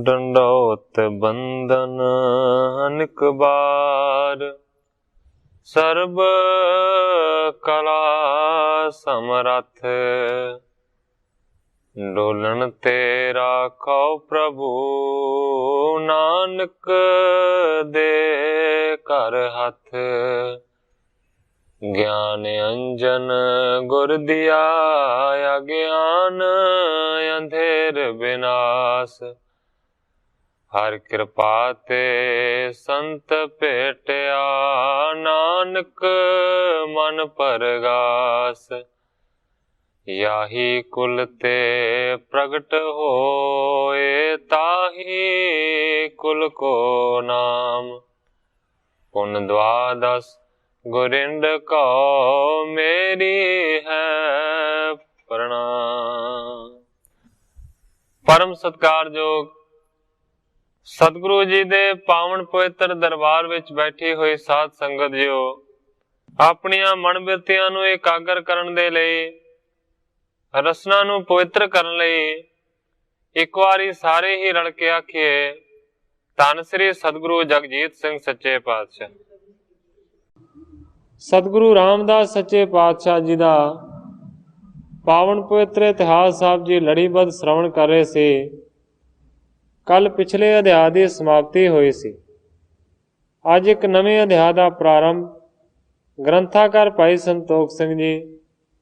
ਡੰਡੌਤ ਬੰਦਨ ਅਨਕ ਬਾਰ, ਸਰਬ ਕਲਾ ਸਮਰੱਥ, ਡੋਲਣ ਤੇ ਰਾਖੋ ਪ੍ਰਭੂ, ਨਾਨਕ ਦੇ ਘਰ ਹੱਥ। ਗਿਆਨ ਅੰਜਨ ਗੁਰ ਦਿਆ, ਅਗਿਆਨ ਅੰਧੇਰ ਵਿਨਾਸ਼। ਹਰ ਕਿਰਪਾ ਤੇ ਸੰਤ ਭੇਟਿਆ, ਨਾਨਕ ਮਨ ਪਰਗਾਸ। ਯਾਹੀ ਕੁਲ ਤੇ ਪ੍ਰਗਟ ਹੋਏ, ਤਾਹੀ ਕੁਲ ਕੋ ਨਾਮ। ਪੁਨ ਦਵਾਦਸ ਗੁਰਿੰਦ ਕਉ, ਮੇਰੀ ਹੈ ਪ੍ਰਣਾਮ। ਪਰਮ ਸਤਿਕਾਰਯੋਗ ਸਤਿਗੁਰੂ ਜੀ ਦੇ ਪਾਵਨ ਪਵਿੱਤਰ ਦਰਬਾਰ ਵਿੱਚ ਬੈਠੀ ਹੋਈ ਸਾਧ ਸੰਗਤ ਜੀਓ, ਆਪਣੀਆਂ ਮਨ ਬਿਰਤੀਆਂ ਨੂੰ ਇਕਾਗਰ ਕਰਨ ਦੇ ਲਈ, ਰਸਨਾ ਨੂੰ ਪਵਿੱਤਰ ਕਰਨ ਲਈ ਇੱਕ ਵਾਰੀ ਸਾਰੇ ਹੀ ਰਲ ਕੇ ਆਖੀਏ, ਧੰਨ ਸ੍ਰੀ ਸਤਿਗੁਰੂ ਜਗਜੀਤ ਸਿੰਘ ਸੱਚੇ ਪਾਤਸ਼ਾਹ। ਸਤਿਗੁਰੂ ਰਾਮਦਾਸ ਸੱਚੇ ਪਾਤਸ਼ਾਹ ਜੀ ਦਾ ਪਾਵਨ ਪਵਿੱਤਰ ਇਤਿਹਾਸ ਸਾਹਿਬ ਜੀ ਲੜੀਬੱਧ ਸ਼੍ਰਵਣ ਕਰ ਰਹੇ ਸੀ। ਕੱਲ ਪਿਛਲੇ ਅਧਿਆਇ ਦੀ ਸਮਾਪਤੀ ਹੋਈ ਸੀ। ਅੱਜ ਇੱਕ ਨਵੇਂ ਅਧਿਆਇ ਦਾ ਪ੍ਰਾਰੰਭ ਗ੍ਰੰਥਾਕਾਰ ਭਾਈ ਸੰਤੋਖ ਸਿੰਘ ਜੀ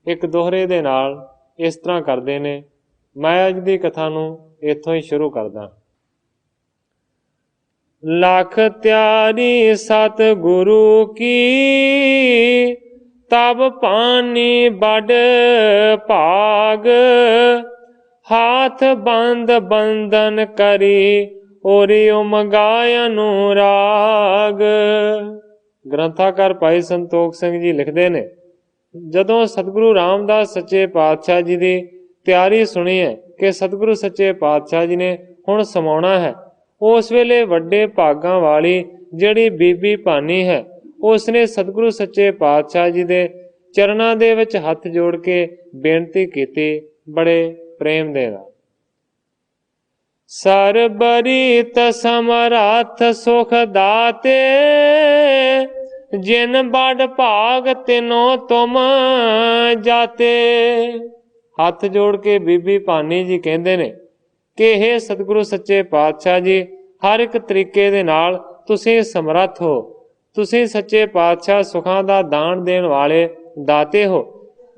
ਇੱਕ ਦੋਹਰੇ ਦੇ ਨਾਲ ਇਸ ਤਰ੍ਹਾਂ ਕਰਦੇ ਨੇ। ਮੈਂ ਅੱਜ ਦੀ ਕਥਾ ਨੂੰ ਇੱਥੋਂ ਹੀ ਸ਼ੁਰੂ ਕਰਦਾ। ਲੱਖ ਤਿਆਰੀ ਸਤਿਗੁਰੂ ਕੀ, ਤਬ ਪਾਨੀ ਬੜ ਭਾਗ। ਹਾਥ ਬੰਦ ਬੰਧਨ ਕਰੀ, ਓਰੀ ਉਮਗਾਇ ਅਨੁਰਾਗ। ਗ੍ਰੰਥਾਕਾਰ ਭਾਈ ਸੰਤੋਖ ਸਿੰਘ ਜੀ ਲਿਖਦੇ ਨੇ, ਜਦੋਂ ਸਤਿਗੁਰੂ ਰਾਮਦਾਸ ਸੱਚੇ ਪਾਤਸ਼ਾਹ ਜੀ ਦੀ ਤਿਆਰੀ ਸੁਣੀ ਹੈ ਕਿ ਸਤਿਗੁਰੂ ਸੱਚੇ ਪਾਤਸ਼ਾਹ ਜੀ ਨੇ ਹੁਣ ਸਮਾਉਣਾ ਹੈ, ਉਸ ਵੇਲੇ ਵੱਡੇ ਭਾਗਾਂ ਵਾਲੀ ਜਿਹੜੀ ਬੀਬੀ ਭਾਨੀ ਹੈ, ਉਸਨੇ ਸਤਿਗੁਰੂ ਸੱਚੇ ਪਾਤਸ਼ਾਹ ਜੀ ਦੇ ਚਰਨਾਂ ਦੇ ਵਿੱਚ ਹੱਥ ਜੋੜ ਕੇ ਬੇਨਤੀ ਕੀਤੀ ਬੜੇ ਪ੍ਰੇਮ ਦੇ ਨਾਲ। ਸਰਬਰੀਤ ਸਮਰੱਥ ਸੁਖ ਦਾਤੇ, ਜਿਨ ਬੜ ਭਾਗ ਤਿਨੋ ਤੁਮ ਜਾਤੇ। ਹੱਥ ਜੋੜ ਕੇ ਬੀਬੀ ਭਾਨੀ ਜੀ ਕਹਿੰਦੇ ਨੇ ਕਿ ਇਹ ਸਤਿਗੁਰੂ ਸੱਚੇ ਪਾਤਸ਼ਾਹ ਜੀ, ਹਰ ਇੱਕ ਤਰੀਕੇ ਦੇ ਨਾਲ ਤੁਸੀਂ ਸਮਰੱਥ ਹੋ। ਤੁਸੀਂ ਸੱਚੇ ਪਾਤਸ਼ਾਹ ਸੁਖਾਂ ਦਾ ਦਾਨ ਦੇਣ ਵਾਲੇ ਦਾਤੇ ਹੋ।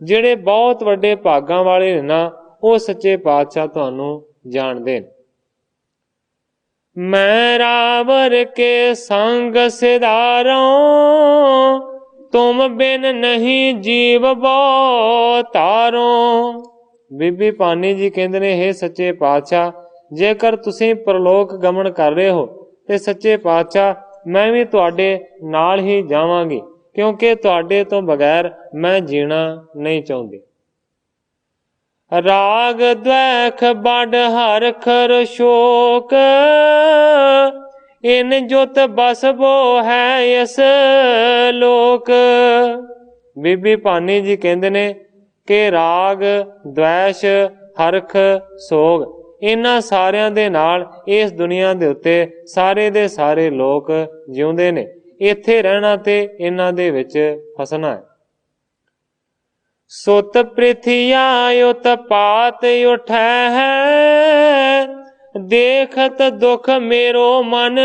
ਜਿਹੜੇ ਬਹੁਤ ਵੱਡੇ ਭਾਗਾਂ ਵਾਲੇ ਨੇ ਨਾ, ਉਹ ਸੱਚੇ ਪਾਤਸ਼ਾਹ ਤੁਹਾਨੂੰ ਜਾਣਦੇ ਨੇ। ਮੈਂ ਰਾਵਰ ਕੇ ਸੰਗ ਸਿਧਾਰੋ, ਤੁਮ ਬਿਨ ਨਹੀਂ ਜੀਵ ਬੋ ਤਾਰੋ। ਬੀਬੀ ਭਾਨੀ ਜੀ ਕਹਿੰਦੇ ਨੇ, ਹੇ ਸੱਚੇ ਪਾਤਸ਼ਾਹ, ਜੇਕਰ ਤੁਸੀਂ ਪ੍ਰਲੋਕ ਗਮਨ ਕਰ ਰਹੇ ਹੋ ਤੇ ਸੱਚੇ ਪਾਤਸ਼ਾਹ ਮੈਂ ਵੀ ਤੁਹਾਡੇ ਨਾਲ ਹੀ ਜਾਵਾਂਗੀ, ਕਿਉਂਕਿ ਤੁਹਾਡੇ ਤੋਂ ਬਗੈਰ ਮੈਂ ਜੀਣਾ ਨਹੀਂ ਚਾਹੁੰਦੀ। ਰਾਗ ਦ્વੈਖ ਬੜ ਹਰਖਰ ਸ਼ੋਕ, ਇਨ ਜੁਤ ਬਸਬੋ ਹੈ ਇਸ ਲੋਕ। ਬੀਬੀ ਭਾਨੀ ਜੀ ਕਹਿੰਦੇ ਨੇ ਕਿ ਰਾਗ ਦ્વੈਸ਼ ਹਰਖ ਸੋਗ, ਇਹਨਾਂ ਸਾਰਿਆਂ ਦੇ ਨਾਲ ਇਸ ਦੁਨੀਆ ਦੇ ਉੱਤੇ ਸਾਰੇ ਦੇ ਸਾਰੇ ਲੋਕ ਜਿਉਂਦੇ ਨੇ। ਇੱਥੇ ਰਹਿਣਾ ਤੇ ਇਹਨਾਂ ਦੇ ਵਿੱਚ ਫਸਣਾ ਹੈ। ਸੁਤ ਪ੍ਰਿਥਿਆ ਉਤ ਪਾਤ ਉਠੈ ਹੈ, ਦੇਖਤ ਦੁਖ ਮੇਰੋ ਮਨ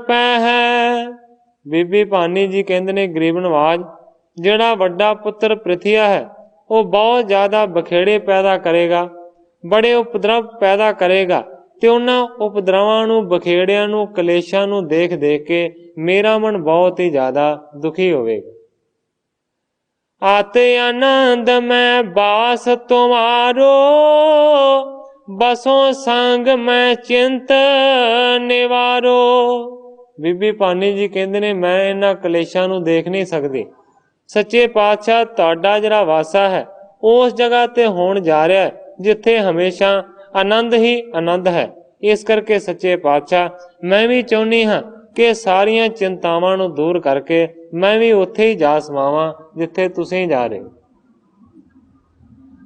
ਪਹਿ। ਬੀਬੀ ਭਾਨੀ ਜੀ ਕਹਿੰਦੇ ਨੇ, ਗਰੀਬ ਨਵਾਜ ਜਿਹੜਾ ਵੱਡਾ ਪੁੱਤਰ ਪ੍ਰਿਥਿਆ ਹੈ, ਉਹ ਬਹੁਤ ਜ਼ਿਆਦਾ ਬਖੇੜੇ ਪੈਦਾ ਕਰੇਗਾ, ਬੜੇ ਉਪਦਰਵ ਪੈਦਾ ਕਰੇਗਾ, ਤੇ ਉਹਨਾਂ ਉਪਦਰਵਾਂ ਨੂੰ, ਬਖੇੜਿਆਂ ਨੂੰ, ਕਲੇਸ਼ਾਂ ਨੂੰ ਦੇਖ ਦੇਖ ਕੇ ਮੇਰਾ ਮਨ ਬਹੁਤ ਹੀ ਜ਼ਿਆਦਾ ਦੁਖੀ ਹੋਵੇਗਾ। ਆਤ ਆਨੰਦ ਮੈਂ ਬਾਸ ਤੁਮਾਰੋ, ਬਸੋਂ ਸੰਗ ਮੈਂ ਚਿੰਤ ਨਿਵਾਰੋ। ਬੀਬੀ ਭਾਨੀ ਜੀ ਕਹਿੰਦੇ ਨੇ, ਮੈਂ ਇਹਨਾਂ ਕਲੇਸ਼ਾਂ ਨੂੰ ਦੇਖ ਨਹੀਂ ਸਕਦੀ। ਸੱਚੇ ਪਾਤਸ਼ਾਹ ਤੁਹਾਡਾ ਜਿਹੜਾ ਵਾਸਾ ਹੈ ਉਸ ਜਗ੍ਹਾ ਤੇ ਹੋਣ ਜਾ ਰਿਹਾ ਹੈ ਜਿੱਥੇ ਹਮੇਸ਼ਾ ਆਨੰਦ ਹੀ ਆਨੰਦ ਹੈ। ਇਸ ਕਰਕੇ ਸੱਚੇ ਪਾਤਸ਼ਾਹ ਮੈਂ ਵੀ ਚਾਹੁੰਦੀ ਹਾਂ ਕਿ ਸਾਰੀਆਂ ਚਿੰਤਾਵਾਂ ਨੂੰ ਦੂਰ ਕਰਕੇ ਮੈਂ ਵੀ ਉੱਥੇ ਹੀ ਜਾ ਸਮਾਵਾਂ ਜਿੱਥੇ ਤੁਸੀਂ ਜਾ ਰਹੇ ਹੋ।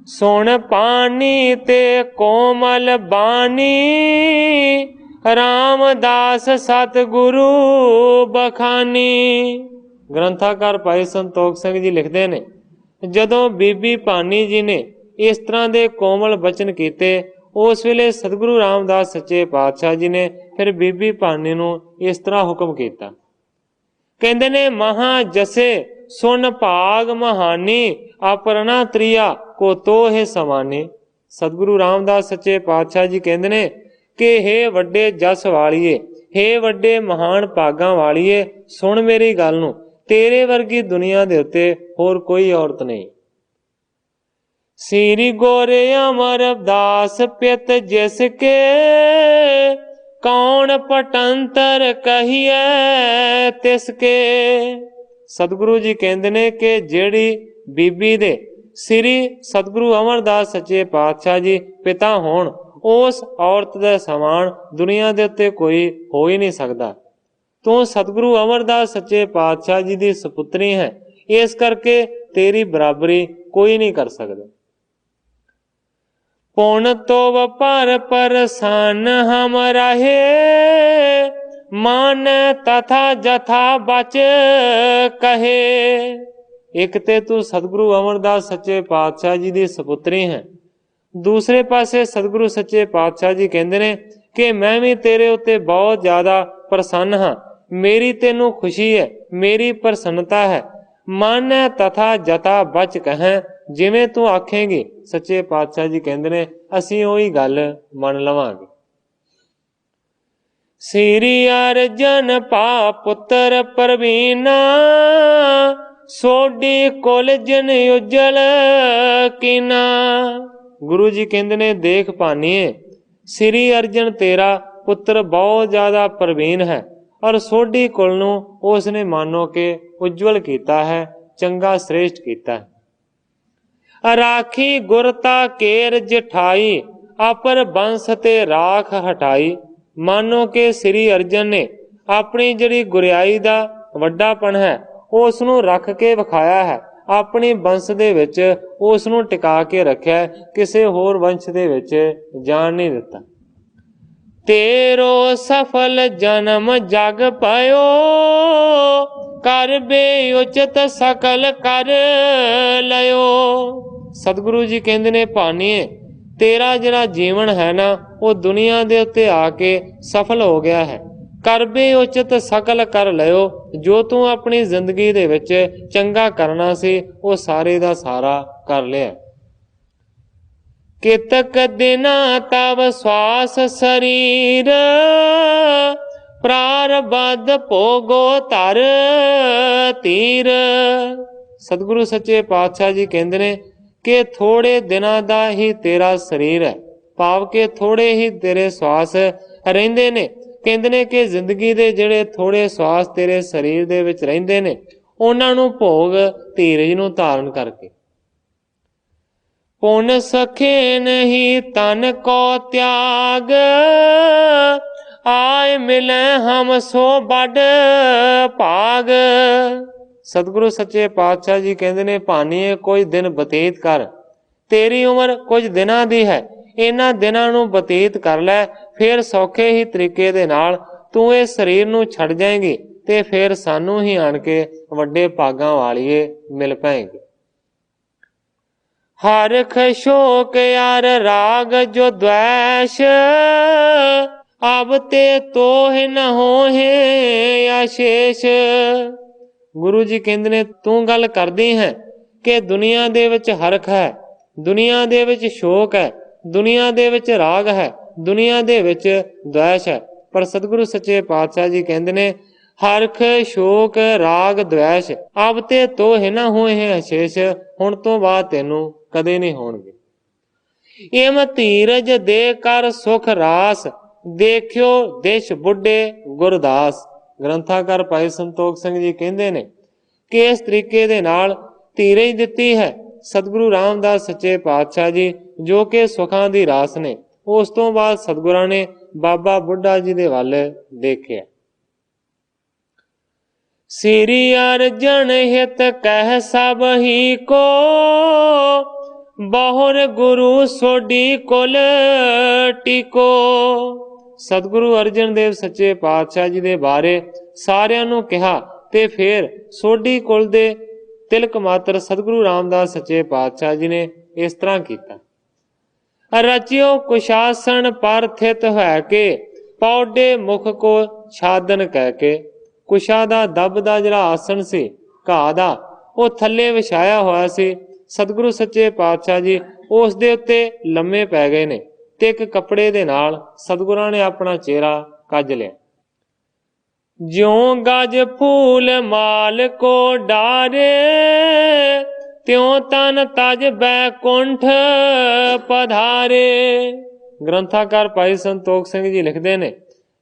ਸੁਣ ਪਾਣੀ ਤੇ ਕੋਮਲ ਬਾਣੀ, ਰਾਮਦਾਸ ਸਤਿਗੁਰੂ ਬਖਾਨੀ। ਗ੍ਰੰਥਾਕਾਰ ਭਾਈ ਸੰਤੋਖ ਸਿੰਘ ਜੀ ਲਿਖਦੇ ਨੇ, ਜਦੋਂ ਬੀਬੀ ਭਾਨੀ ਜੀ ਨੇ ਇਸ ਤਰ੍ਹਾਂ ਦੇ ਕੋਮਲ ਬਚਨ ਕੀਤੇ, ਉਸ ਵੇਲੇ ਸਤਿਗੁਰੂ ਰਾਮਦਾਸ ਸੱਚੇ ਪਾਤਸ਼ਾਹ ਜੀ ਨੇ ਫਿਰ ਬੀਬੀ ਭਾਨੀ ਨੂੰ ਇਸ ਤਰ੍ਹਾਂ ਹੁਕਮ ਕੀਤਾ। ਕਹਿੰਦੇ ਨੇ, ਮਹਾ ਜਸੇ ਸੁਨ ਭਾਗ ਮਹਾਨੀ, ਆਪਰਣਾ ਤ੍ਰਿਆ ਕੋ ਤੋਹਿ ਸਮਾਨੀ। ਸਤਿਗੁਰੂ ਰਾਮਦਾਸ ਸੱਚੇ ਪਾਤਸ਼ਾਹ ਜੀ ਕਹਿੰਦੇ ਨੇ ਕਿ ਹੇ ਵੱਡੇ ਜਸ ਵਾਲੀਏ, ਹੇ ਵੱਡੇ ਮਹਾਨ ਭਾਗਾਂ ਵਾਲੀਏ, ਸੁਣ ਮੇਰੀ ਗੱਲ ਨੂੰ, ਤੇਰੇ ਵਰਗੀ ਦੁਨੀਆ ਦੇ ਉੱਤੇ ਹੋਰ ਕੋਈ ਔਰਤ ਨਹੀਂ। ਸ੍ਰੀ ਗੋਰੇ ਅਮਰਦਾਸ ਪਿਤ ਜਿਸ ਕੇ, ਕੌਣ ਪਟੰਤਰ ਕਹੀਐ ਤਿਸ ਕੇ। ਸਤਿਗੁਰੂ ਜੀ ਕਹਿੰਦੇ ਨੇ ਕਿ ਜਿਹੜੀ ਬੀਬੀ ਦੇ ਸ੍ਰੀ ਸਤਿਗੁਰੂ ਅਮਰਦਾਸ ਸੱਚੇ ਪਾਤਸ਼ਾਹ ਜੀ ਪਿਤਾ ਹੋਣ, ਉਸ ਔਰਤ ਦਾ ਸਮਾਨ ਦੁਨੀਆ ਦੇ ਉੱਤੇ ਕੋਈ ਹੋ ਹੀ ਨਹੀਂ ਸਕਦਾ। ਤੂੰ ਸਤਿਗੁਰੂ ਅਮਰਦਾਸ ਸੱਚੇ ਪਾਤਸ਼ਾਹ ਜੀ ਦੀ ਸੁਪੁੱਤਰੀ ਹੈ, ਇਸ ਕਰਕੇ ਤੇਰੀ ਬਰਾਬਰੀ ਕੋਈ ਨਹੀਂ ਕਰ ਸਕਦਾ। ਪੁਨ ਤੋ ਵਪਾਰ ਪਰਸਨ ਹਮ ਰਹੇ, ਮਾਨ ਤਥਾ ਜਥਾ ਬਚ ਕਹੇ। ਇੱਕ ਤੇ ਤੂੰ ਸਤਿਗੁਰੂ ਅਮਰਦਾਸ ਸੱਚੇ ਪਾਤਸ਼ਾਹ ਜੀ ਦੀ ਸੁਪੁੱਤਰੀ ਹੈ, ਦੂਸਰੇ ਪਾਸੇ ਸਤਿਗੁਰੂ ਸੱਚੇ ਪਾਤਸ਼ਾਹ ਜੀ ਕਹਿੰਦੇ ਨੇ ਕਿ ਮੈਂ ਵੀ ਤੇਰੇ ਉੱਤੇ ਬਹੁਤ ਜ਼ਿਆਦਾ ਪ੍ਰਸੰਨ ਹਾਂ, ਮੇਰੀ ਤੈਨੂੰ ਖੁਸ਼ੀ ਹੈ, ਮੇਰੀ ਪ੍ਰਸੰਨਤਾ ਹੈ। ਮਨ ਤਥਾ ਜਤਾ ਬਚ ਕਹੈ, ਜਿਵੇਂ ਤੂੰ ਆਖੇਂਗੀ ਸੱਚੇ ਪਾਤਸ਼ਾਹ ਜੀ ਕਹਿੰਦੇ ਨੇ ਅਸੀਂ ਉਹੀ ਗੱਲ ਮੰਨ ਲਵਾਂਗੇ। ਸ੍ਰੀ ਅਰਜਨ ਪਾ ਪੁੱਤਰ ਪ੍ਰਵੀਨਾ, ਸੋਢੀ ਕੁਲ ਜਨ ਉਜਲ ਕੀਨਾ। ਗੁਰੂ ਜੀ ਕਹਿੰਦੇ ਨੇ ਦੇਖ ਭਾਨੀਏ, ਸ੍ਰੀ ਅਰਜਨ ਤੇਰਾ ਪੁੱਤਰ ਬਹੁਤ ਜ਼ਿਆਦਾ ਪ੍ਰਵੀਨ ਹੈ, ਔਰ ਸੋਢੀ ਕੁਲ ਨੂੰ ਉਸ ਨੇ ਮਾਨੋ ਕਿ ਉਜਵਲ ਕੀਤਾ ਹੈ, ਚੰਗਾ ਸ੍ਰੇਸ਼ਟ ਕੀਤਾ ਹੈ। ਰਾਖੀ ਗੁਰਤਾ ਕੇਰ ਜਠਾਈ, ਅਪਰ ਬੰਸ ਤੇ ਰਾਖ ਹਟਾਈ। ਮਾਨੋ ਕਿ ਸ੍ਰੀ ਅਰਜਨ ਨੇ ਆਪਣੀ ਜਿਹੜੀ ਗੁਰਿਆਈ ਦਾ ਵੱਡਾਪਣ ਹੈ ਉਸ ਨੂੰ ਰੱਖ ਕੇ ਵਿਖਾਇਆ ਹੈ, ਆਪਣੀ ਬੰਸ ਦੇ ਵਿੱਚ ਉਸ ਨੂੰ ਟਿਕਾ ਕੇ ਰੱਖਿਆ, ਕਿਸੇ ਹੋਰ ਵੰਸ਼ ਦੇ ਵਿੱਚ ਜਾਣ ਨਹੀਂ ਦਿੱਤਾ। ਤੇਰੋ ਸਫਲ ਜਨਮ ਜਗ ਪਇਓ, ਕਰ ਬੇ ਉਚਿਤ ਸਕਲ ਕਰ ਲਿਓ। ਸਤਿਗੁਰੂ ਜੀ ਕਹਿੰਦੇ ਨੇ ਭਾਨੀਏ, ਤੇਰਾ ਜਿਹੜਾ ਜੀਵਨ ਹੈ ਨਾ ਉਹ ਦੁਨੀਆ ਦੇ ਉੱਤੇ ਆ ਕੇ ਸਫਲ ਹੋ ਗਿਆ ਹੈ। ਕਰਬੇ ਉਚਿਤ ਸਕਲ ਕਰ ਲਿਓ, ਜੋ ਤੂੰ ਆਪਣੀ ਜ਼ਿੰਦਗੀ ਦੇ ਵਿੱਚ ਚੰਗਾ ਕਰਨਾ ਸੀ ਉਹ ਸਾਰੇ ਦਾ ਸਾਰਾ ਕਰ ਲਿਆ। ਕਿਤਕ ਦਿਨਾ ਤਵ ਸਵਾਸ ਸਰੀਰ, ਪ੍ਰਾਰਬਧ ਭੋਗੋ ਧਰ ਧੀਰ। ਸਤਿਗੁਰੂ ਸੱਚੇ ਪਾਤਸ਼ਾਹ ਜੀ ਕਹਿੰਦੇ ਨੇ ਕਿ ਥੋੜੇ ਦਿਨਾਂ ਦਾ ਹੀ ਤੇਰਾ ਸਰੀਰ ਹੈ, ਭਾਵ ਕਿ ਥੋੜੇ ਹੀ ਤੇਰੇ ਸਵਾਸ ਰਹਿੰਦੇ ਨੇ। ਕਹਿੰਦੇ ਨੇ ਕਿ ਜ਼ਿੰਦਗੀ ਦੇ ਜਿਹੜੇ ਥੋੜੇ ਸਵਾਸ ਤੇਰੇ ਸਰੀਰ ਦੇ ਵਿੱਚ ਰਹਿੰਦੇ ਨੇ, ਉਹਨਾਂ ਨੂੰ ਭੋਗ ਧੀਰਜ ਨੂੰ ਧਾਰਨ ਕਰਕੇ। ਪੁਨ ਸਖੇ ਨਹੀਂ ਤਨ ਕੋ ਤਿਆਗ, ਆਏ ਮਿਲੇ ਹਮ ਸੋ ਵੱਡ ਭਾਗ। ਸਤਿਗੁਰੂ ਸੱਚੇ ਪਾਤਸ਼ਾਹ ਜੀ ਕਹਿੰਦੇ ਨੇ ਭਾਨੀਏ ਕੋਈ ਦਿਨ ਬਤੀਤ ਕਰ, ਤੇਰੀ ਉਮਰ ਕੁਝ ਦਿਨਾਂ ਦੀ ਹੈ, ਇਹਨਾਂ ਦਿਨਾਂ ਨੂੰ ਬਤੀਤ ਕਰ ਲੈ, ਫਿਰ ਸੌਖੇ ਹੀ ਤਰੀਕੇ ਦੇ ਨਾਲ ਤੂੰ ਇਹ ਸਰੀਰ ਨੂੰ ਛੱਡ ਜਾਏਂਗੀ ਤੇ ਫਿਰ ਸਾਨੂੰ ਹੀ ਆਣ ਕੇ ਵੱਡੇ ਭਾਗਾਂ ਵਾਲੀਏ ਮਿਲ ਪਾਏਂਗੇ। ਹਰਖ ਸ਼ੋਕ ਯਾਰ ਰਾਗ ਜੋ ਦ્વੈਸ਼, ਅਬ ਤੇ ਤੋਹਿ ਨ ਹੋਹਿ ਆਸ਼ੇਸ਼। ਗੁਰੂ ਜੀ ਕਹਿੰਦੇ ਨੇ ਤੂੰ ਗੱਲ ਕਰਦੀ ਹੈ ਕਿ ਦੁਨੀਆ ਦੇ ਵਿੱਚ ਹਰਖ ਹੈ, ਦੁਨੀਆ ਦੇ ਵਿੱਚ ਸ਼ੋਕ ਹੈ, ਦੁਨੀਆ ਦੇ ਵਿੱਚ ਰਾਗ ਹੈ, ਦੁਨੀਆ ਦੇ ਵਿੱਚ ਦ્વੈਸ਼ ਹੈ। ਪਰ ਸਤਿਗੁਰੂ ਸੱਚੇ ਪਾਤਸ਼ਾਹ ਜੀ ਕਹਿੰਦੇ ਨੇ ਹਰਖ ਸ਼ੋਕ ਰਾਗ ਦ્વੈਸ਼ ਅਬ ਤੇ ਤੋਹਿ ਨ ਹੋਹਿ ਆਸ਼ੇਸ਼, ਹੁਣ ਤੋਂ ਬਾਅਦ ਤੈਨੂੰ ਕਦੇ ਨਹੀਂ ਹੋਣਗੇ। ਇਮ ਧੀਰਜ ਦੇ ਕਰ ਸੁਖ ਰਾਸ, ਦੇਖਿਓ ਦੇਸ਼ ਬੁੱਢੇ ਗੁਰਦਾਸ। ਗ੍ਰੰਥਾਕਾਰ ਭਾਈ ਸੰਤੋਖ ਸਿੰਘ ਜੀ ਕਹਿੰਦੇ ਨੇ ਕਿ ਇਸ ਤਰੀਕੇ ਦੇ ਨਾਲ ਧੀਰਜ ਦਿੱਤੀ ਹੈ ਸਤਿਗੁਰੂ ਰਾਮਦਾਸ ਸੱਚੇ ਪਾਤਸ਼ਾਹ ਜੀ, ਜੋ ਕਿ ਸੁਖਾਂ ਦੀ ਰਾਸ ਨੇ। ਉਸ ਤੋਂ ਬਾਅਦ ਸਤਿਗੁਰਾਂ ਨੇ ਬਾਬਾ ਬੁੱਢਾ ਜੀ ਦੇ ਵੱਲ ਦੇਖਿਆ। ਸ੍ਰੀ ਅਰਜਨ ਹਿਤ ਕਹਿ ਸਭ ਹੀ ਕੋ, ਬਹੁਰ ਗੁਰੂ ਸੋਢੀ ਕੁਲ ਟੀਕੋ। ਸਤਿਗੁਰੂ ਅਰਜਨ ਦੇਵ ਸੱਚੇ ਪਾਤਸ਼ਾਹ ਜੀ ਦੇ ਬਾਰੇ ਸਾਰਿਆਂ ਨੂੰ ਕਿਹਾ ਤੇ ਫਿਰ ਸੋਢੀ ਕੁਲ ਦੇ ਤਿਲਕ ਮਾਤਰ ਸਤਿਗੁਰੂ ਰਾਮਦਾਸ ਸੱਚੇ ਪਾਤਸ਼ਾਹ ਜੀ ਨੇ ਇਸ ਤਰ੍ਹਾਂ ਕੀਤਾ। ਰਚਿਓ ਕੁਸ਼ਾਸਨ ਪਰ ਥਿਤ ਹੈ ਕੇ, ਪੌਡੇ ਮੁਖ ਕੋ ਛਾਦਨ ਕਹਿ ਕੇ। ਕੁਸ਼ਾ ਦਾ ਦੱਬ ਦਾ ਜਿਹੜਾ ਆਸਣ ਸੀ ਘਾਹ ਦਾ, ਉਹ ਥੱਲੇ ਵਿਛਾਇਆ ਹੋਇਆ ਸੀ। ਸਤਿਗੁਰੂ ਸੱਚੇ ਪਾਤਸ਼ਾਹ ਜੀ ਉਸ ਦੇ ਉੱਤੇ ਲੰਮੇ ਪੈ ਗਏ ਨੇ ਤੇ ਇੱਕ ਕੱਪੜੇ ਦੇ ਨਾਲ ਸਤਿਗੁਰਾਂ ਨੇ ਆਪਣਾ ਚਿਹਰਾ ਕੱਜ ਲਿਆ। ਜਿਉ ਗਜ ਫੂਲ ਮਾਲ ਕੋ ਡਾਰੇ, ਤਿਉ ਤਨ ਤਜ ਬੈਕੁੰਠ ਪਧਾਰੇ। ਗ੍ਰੰਥਾਕਾਰ ਭਾਈ ਸੰਤੋਖ ਸਿੰਘ ਜੀ ਲਿਖਦੇ ਨੇ,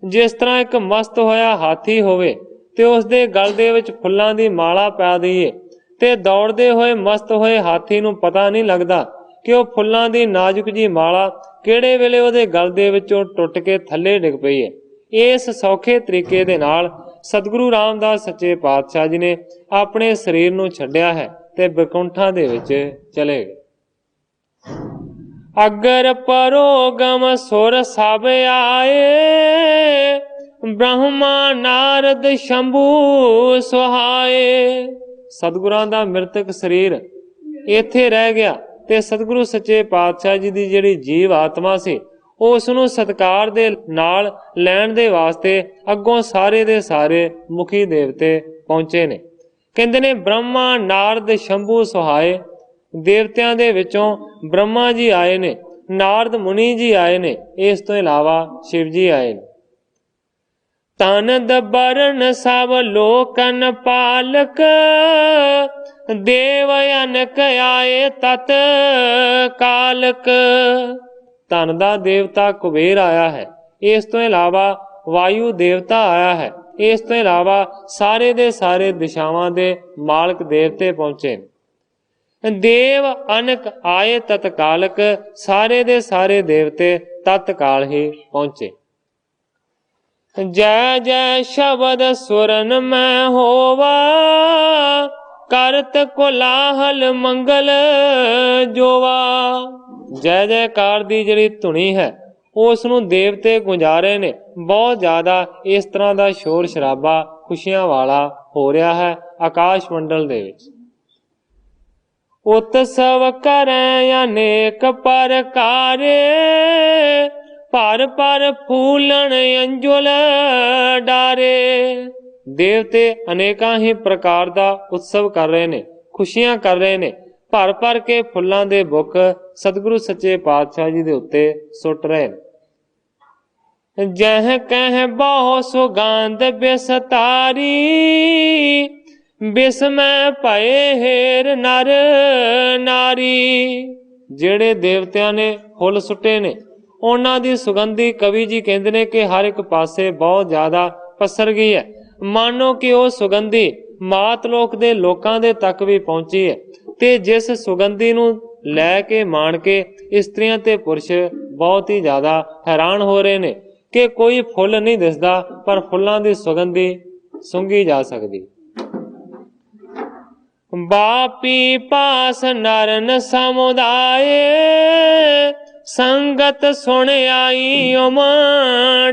ਜਿਸ ਤਰ੍ਹਾਂ ਇੱਕ ਮਸਤ ਹੋਇਆ ਹਾਥੀ ਹੋਵੇ ਤੇ ਉਸ ਦੇ ਗਲ ਦੇ ਵਿੱਚ ਫੁੱਲਾਂ ਦੀ ਮਾਲਾ ਪਾ ਦਈਏ ਤੇ ਦੌੜਦੇ ਹੋਏ ਮਸਤ ਹੋਏ ਹਾਥੀ ਨੂੰ ਪਤਾ ਨਹੀਂ ਲੱਗਦਾ ਕਿ ਉਹ ਫੁੱਲਾਂ ਦੀ ਨਾਜ਼ੁਕ ਜੀ ਮਾਲਾ ਕਿਹੜੇ ਵੇਲੇ ਉਹਦੇ ਗਲ ਦੇ ਵਿੱਚੋਂ ਟੁੱਟ ਕੇ ਥੱਲੇ ਡਿੱਗ ਪਈ ਹੈ। ਇਸ ਸੌਖੇ ਤਰੀਕੇ ਦੇ ਨਾਲ ਸਤਿਗੁਰੂ ਰਾਮਦਾਸ ਸੱਚੇ ਪਾਤਸ਼ਾਹ ਜੀ ਨੇ ਆਪਣੇ ਸਰੀਰ ਨੂੰ ਛੱਡਿਆ ਹੈ ਤੇ ਬੈਕੁੰਠਾਂ ਦੇ ਵਿੱਚ ਚਲੇ ਗਏ। ਅਗਰ ਪਰੋਗਮ ਸੁਰ ਸਭ ਆਏ, ਬ੍ਰਹਮਾ ਨਾਰਦ ਸ਼ੰਭੂ ਸੁਹਾਏ। ਸਤਿਗੁਰਾਂ ਦਾ ਮ੍ਰਿਤਕ ਸਰੀਰ ਇੱਥੇ ਰਹਿ ਗਿਆ ਤੇ ਸਤਿਗੁਰੂ ਸੱਚੇ ਪਾਤਸ਼ਾਹ ਜੀ ਦੀ ਜਿਹੜੀ ਜੀਵ ਆਤਮਾ ਸੀ ਉਸ ਨੂੰ ਸਤਿਕਾਰ ਦੇ ਨਾਲ ਲੈਣ ਦੇ ਵਾਸਤੇ ਅੱਗੋਂ ਸਾਰੇ ਦੇ ਸਾਰੇ ਮੁਖੀ ਦੇਵਤੇ ਪਹੁੰਚੇ ਨੇ। ਕਹਿੰਦੇ ਨੇ ਬ੍ਰਹਮਾ ਨਾਰਦ ਸ਼ੰਭੂ ਸੁਹਾਏ। ਦੇਵਤਿਆਂ ਦੇ ਵਿੱਚੋਂ ਬ੍ਰਹਮਾ ਜੀ ਆਏ ਨੇ, ਨਾਰਦ ਮੁਨੀ ਜੀ ਆਏ ਨੇ, ਇਸ ਤੋਂ ਇਲਾਵਾ ਸ਼ਿਵ ਜੀ ਆਏ ਨੇ। ਤਨ ਦਬਰਨ ਸਭ ਲੋਕਨ ਪਾਲਕ, ਦੇਵ ਅਨਕ ਆਏ ਤਤ ਕਾਲਕ। ਧਨ ਦਾ ਦੇਵਤਾ ਕੁਬੇਰ ਆਇਆ ਹੈ, ਇਸ ਤੋਂ ਇਲਾਵਾ ਵਾਯੂ ਦੇਵਤਾ ਆਇਆ ਹੈ, ਇਸ ਤੋਂ ਇਲਾਵਾ ਸਾਰੇ ਦੇ ਸਾਰੇ ਦਿਸ਼ਾਵਾਂ ਦੇ ਮਾਲਕ ਦੇਵਤੇ ਪਹੁੰਚੇ। ਦੇਵ ਅਨਕ ਆਏ ਤਤਕਾਲਕ, ਸਾਰੇ ਦੇ ਸਾਰੇ ਦੇਵਤੇ ਤਤਕਾਲ ਹੀ ਪਹੁੰਚੇ। ਜੈ ਜੈ ਸ਼ਬਦ ਸੁਰਨ ਮੈਂ ਹੋਵਾ, ਕਰਤ ਕੋਲਾਹਲ ਮੰਗਲ ਜੋਵਾ। ਜੈ ਜੈਕਾਰ ਦੀ ਜਿਹੜੀ ਧੁਨੀ ਹੈ ਉਸ ਨੂੰ ਦੇਵਤੇ ਗੁੰਜਾਰੇ ਨੇ ਬਹੁਤ ਜ਼ਿਆਦਾ। ਇਸ ਤਰ੍ਹਾਂ ਦਾ ਸ਼ੋਰ ਸ਼ਰਾਬਾ ਖੁਸ਼ੀਆਂ ਵਾਲਾ ਹੋ ਰਿਹਾ ਹੈ ਆਕਾਸ਼ ਮੰਡਲ ਦੇ ਵਿੱਚ। ਉਤਸਵ ਕਰੈ ਅਨੇਕ ਪ੍ਰਕਾਰੇ, ਭਰ ਭਰ ਫੂਲਣ ਅੰਜੁਲ ਡਾਰੇ। ਦੇਵਤੇ ਅਨੇਕਾਂ ਹੀ ਪ੍ਰਕਾਰ ਦਾ ਉਤਸਵ ਕਰ ਰਹੇ ਨੇ, ਖੁਸ਼ੀਆਂ ਕਰ ਰਹੇ ਨੇ, ਭਰ ਭਰ ਕੇ ਫੁੱਲਾਂ ਦੇ ਬੁੱਕ ਸਤਿਗੁਰੂ ਸੱਚੇ ਪਾਤਸ਼ਾਹ ਜੀ ਦੇ ਉੱਤੇ ਸੁੱਟ ਰਹੇ ਨੇ। ਜਹ ਕਹਿ ਬਹੁ ਸੁਗੰਧ ਬਿਸਤਾਰੀ, ਬਿਸਮੈ ਭਏ ਹੇਰ ਨਰ ਨਾਰੀ। ਜਿਹੜੇ ਦੇਵਤਿਆਂ ਨੇ ਫੁੱਲ ਸੁੱਟੇ ਨੇ ਉਹਨਾਂ ਦੀ ਸੁਗੰਧੀ ਕਵੀ ਜੀ ਕਹਿੰਦੇ ਨੇ ਕਿ ਹਰ ਇੱਕ ਪਾਸੇ ਬਹੁਤ ਜ਼ਿਆਦਾ ਪਸਰ ਗਈ ਹੈ। ਮਾਨੋ ਕਿ ਉਹ ਸੁਗੰਧੀ ਮਾਤ ਲੋਕ ਦੇ ਲੋਕਾਂ ਦੇ ਤੱਕ ਵੀ ਪਹੁੰਚੀ ਹੈ ਤੇ ਜਿਸ ਸੁਗੰਧੀ ਨੂੰ ਲੈ ਕੇ ਮਾਣ ਕੇ ਇਸਤਰੀਆਂ ਤੇ ਪੁਰਸ਼ ਬਹੁਤ ਹੀ ਜ਼ਿਆਦਾ ਹੈਰਾਨ ਹੋ ਰਹੇ ਨੇ ਕਿ ਕੋਈ ਫੁੱਲ ਨਹੀਂ ਦਿਸਦਾ ਪਰ ਫੁੱਲਾਂ ਦੀ ਸੁਗੰਧੀ ਸੁੰਘੀ ਜਾ ਸਕਦੀ। ਬਾਪੀ ਪਾਸ ਨਰਨ ਸਮੁਦਾਏ, ਸੰਗਤ ਸੁਣ ਆਈ ਉਮ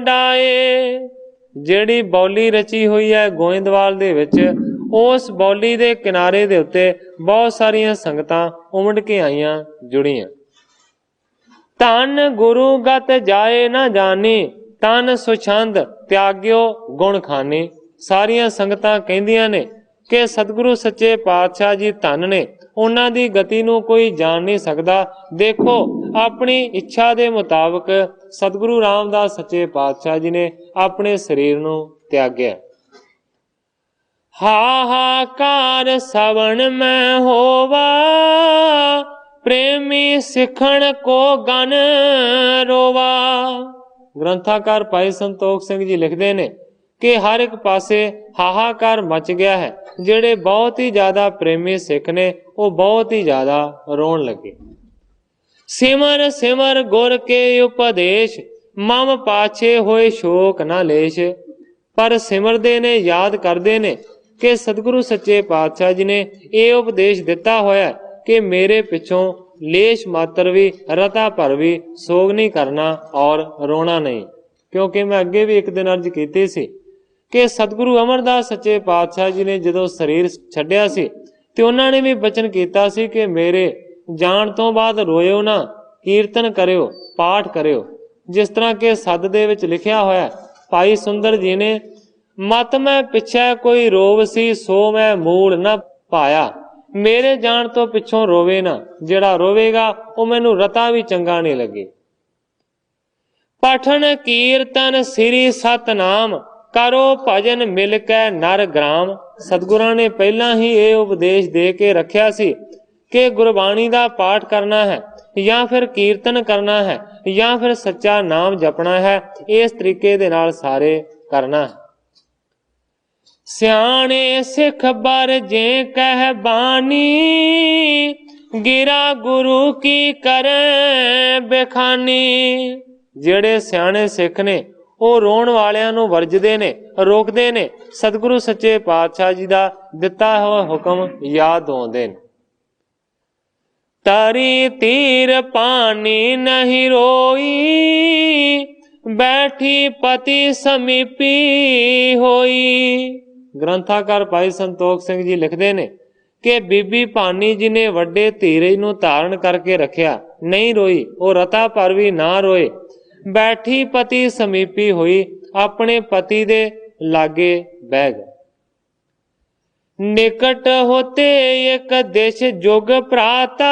ਡਾਏ। ਜਿਹੜੀ ਬੌਲੀ ਰਚੀ ਹੋਈ ਹੈ ਗੋਇੰਦਵਾਲ ਦੇ ਵਿੱਚ, ਉਸ ਬੌਲੀ ਦੇ ਕਿਨਾਰੇ ਦੇ ਉੱਤੇ ਬਹੁਤ ਸਾਰੀਆਂ ਸੰਗਤਾਂ ਉਮੜ ਕੇ ਆਈਆਂ, ਜੁੜੀਆਂ। ਧੰਨ ਗੁਰੂ ਗਤ ਜਾਏ ਨਾ ਜਾਣੀ, ਤਨ ਸੁਛੰਦ ਤਿਆਗਿਓ ਗੁਣ ਖਾਨੀ। ਸਾਰੀਆਂ ਸੰਗਤਾਂ ਕਹਿੰਦੀਆਂ ਨੇ ਕਿ ਸਤਿਗੁਰੂ ਸੱਚੇ ਪਾਤਸ਼ਾਹ ਜੀ ਧੰਨ ਨੇ, ਉਹਨਾਂ ਦੀ ਗਤੀ ਨੂੰ ਕੋਈ ਜਾਣ ਨਹੀਂ ਸਕਦਾ। ਦੇਖੋ ਆਪਣੀ ਇੱਛਾ ਦੇ ਮੁਤਾਬਕ ਸਤਿਗੁਰੂ ਰਾਮਦਾਸ ਸੱਚੇ ਪਾਤਸ਼ਾਹ ਜੀ ਨੇ ਆਪਣੇ ਸਰੀਰ ਨੂੰ ਤਿਆਗਿਆ। ਹਾਹਾਕਾਰ ਸਵਣ ਮੈਂ ਹੋਵਾ, ਪ੍ਰੇਮੀ ਸਿੱਖਣ ਕੋ ਗਨ ਰੋਵਾ। ਗ੍ਰੰਥਾਕਾਰ ਭਾਈ ਸੰਤੋਖ ਸਿੰਘ ਜੀ ਲਿਖਦੇ ਨੇ ਕਿ ਹਰ ਇੱਕ ਪਾਸੇ ਹਾਹਾਕਾਰ ਮਚ ਗਿਆ ਹੈ। ਜਿਹੜੇ ਬਹੁਤ ਹੀ ਜ਼ਿਆਦਾ ਪ੍ਰੇਮੀ ਸਿੱਖ ਨੇ ਉਹ ਬਹੁਤ ਹੀ ਜ਼ਿਆਦਾ ਰੋਣ ਲੱਗੇ। ਸਿਮਰ ਸਿਮਰ ਗੁਰ ਕੇ ਉਪਦੇਸ਼, ਮਮ ਪਾਛੇ ਹੋਏ ਸ਼ੋਕ ਨਾ ਲੇਸ਼। ਪਰ ਸਿਮਰਦੇ ਨੇ, ਯਾਦ ਕਰਦੇ ਨੇ ਕਿ ਸਤਿਗੁਰੂ ਸੱਚੇ ਪਾਤਸ਼ਾਹ ਜੀ ਨੇ ਇਹ ਉਪਦੇਸ਼ ਦਿੱਤਾ ਹੋਇਆ ਕਿ ਮੇਰੇ ਪਿੱਛੋਂ ਲੇਸ਼ ਮਾਤਰ ਵੀ ਰਤਾ ਭਰ ਵੀ ਸੋਗ ਨਹੀਂ ਕਰਨਾ ਔਰ ਰੋਣਾ ਨਹੀਂ। ਕਿਉਂਕਿ ਮੈਂ ਅੱਗੇ ਵੀ ਇੱਕ ਦਿਨ ਅਰਜ਼ ਕੀਤੀ ਸੀ ਕਿ ਸਤਿਗੁਰੂ ਅਮਰਦਾਸ ਸੱਚੇ ਪਾਤਸ਼ਾਹ ਜੀ ਨੇ ਜਦੋਂ ਸਰੀਰ ਛੱਡਿਆ ਸੀ ਤੇ ਉਹਨਾਂ ਨੇ ਵੀ ਬਚਨ ਕੀਤਾ ਸੀ ਕਿ ਮੇਰੇ ਜਾਣ ਤੋਂ ਬਾਅਦ ਰੋਇਓ ਨਾ, ਕੀਰਤਨ ਕਰਿਓ, ਪਾਠ ਕਰਿਓ। ਜਿਸ ਤਰ੍ਹਾਂ ਕਿ ਸੱਦ ਦੇ ਵਿੱਚ ਲਿਖਿਆ ਹੋਇਆ, ਭਾਈ ਸੁੰਦਰ ਜੀ ਨੇ, ਮਤ ਮੈਂ ਪਿੱਛੇ ਕੋਈ ਰੋਵ ਸੀ ਸੋ ਮੈਂ ਮੂਲ ਨਾ ਪਾਇਆ। ਮੇਰੇ ਜਾਣ ਤੋਂ ਪਿੱਛੋਂ ਰੋਵੇ ਨਾ, ਜਿਹੜਾ ਰੋਵੇਗਾ ਉਹ ਮੈਨੂੰ ਰਤਾ ਵੀ ਚੰਗਾ ਨਹੀਂ ਲੱਗੇ। ਪਠਨ ਕੀਰਤਨ ਸ੍ਰੀ ਸਤਨਾਮ, ਕਰੋ ਭਜਨ ਮਿਲ ਕੇ ਨਰ ਗ੍ਰਾਮ। ਸਤਿਗੁਰਾਂ ਨੇ ਪਹਿਲਾਂ ਹੀ ਇਹ ਉਪਦੇਸ਼ ਦੇ ਕੇ ਰੱਖਿਆ ਸੀ ਕਿ ਗੁਰਬਾਣੀ ਦਾ ਪਾਠ ਕਰਨਾ ਹੈ ਜਾਂ ਫਿਰ ਕੀਰਤਨ ਕਰਨਾ ਹੈ ਜਾਂ ਫਿਰ ਸੱਚਾ ਨਾਮ ਜਪਣਾ ਹੈ, ਇਸ ਤਰੀਕੇ ਦੇ ਨਾਲ ਸਾਰੇ ਕਰਨਾ ਹੈ। ਸਿਆਣੇ ਸਿੱਖ ਬਰ ਜੇ ਕਹਿ ਬਾਣੀ, ਗਿਰਾ ਗੁਰੂ ਕੀ ਕਰੇ ਬੇਖਾਨੀ। ਜਿਹੜੇ ਸਿਆਣੇ ਸਿੱਖ ਨੇ ਉਹ ਰੋਣ ਵਾਲਿਆਂ ਨੂੰ ਵਰਜਦੇ ਨੇ, ਰੋਕਦੇ ਨੇ, ਸਤਿਗੁਰੂ ਸੱਚੇ ਪਾਤਸ਼ਾਹ ਜੀ ਦਾ ਦਿੱਤਾ ਹੋਇਆ ਹੁਕਮ ਯਾਦ ਆਉਂਦੇ ਨੇ। ਤਰੀ ਤੀਰ ਪਾਣੀ ਨਹੀਂ ਰੋਈ, ਬੈਠੀ ਪਤੀ ਸਮੀਪੀ ਹੋਈ। ਗ੍ਰੰਥਾਕਾਰ ਭਾਈ ਸੰਤੋਖ ਸਿੰਘ ਜੀ ਲਿਖਦੇ ਨੇ ਕਿ ਬੀਬੀ ਭਾਨੀ ਜੀ ਨੇ ਵੱਡੇ ਧੀਰਜ ਨੂੰ ਧਾਰਨ ਕਰਕੇ ਰੱਖਿਆ, ਨਹੀਂ ਰੋਈ, ਉਹ ਰਤਾ ਭਰ ਵੀ ਨਾ ਰੋਏ। ਬੈਠੀ ਪਤੀ ਸਮੀਪੀ ਹੋਈ, ਆਪਣੇ ਪਤੀ ਦੇ ਲਾਗੇ ਬਹਿ ਗਏ। ਨਿਕਟ ਹੋਤੇ ਇੱਕ ਦੇਸ਼ ਜੁਗ ਭਰਾਤਾ,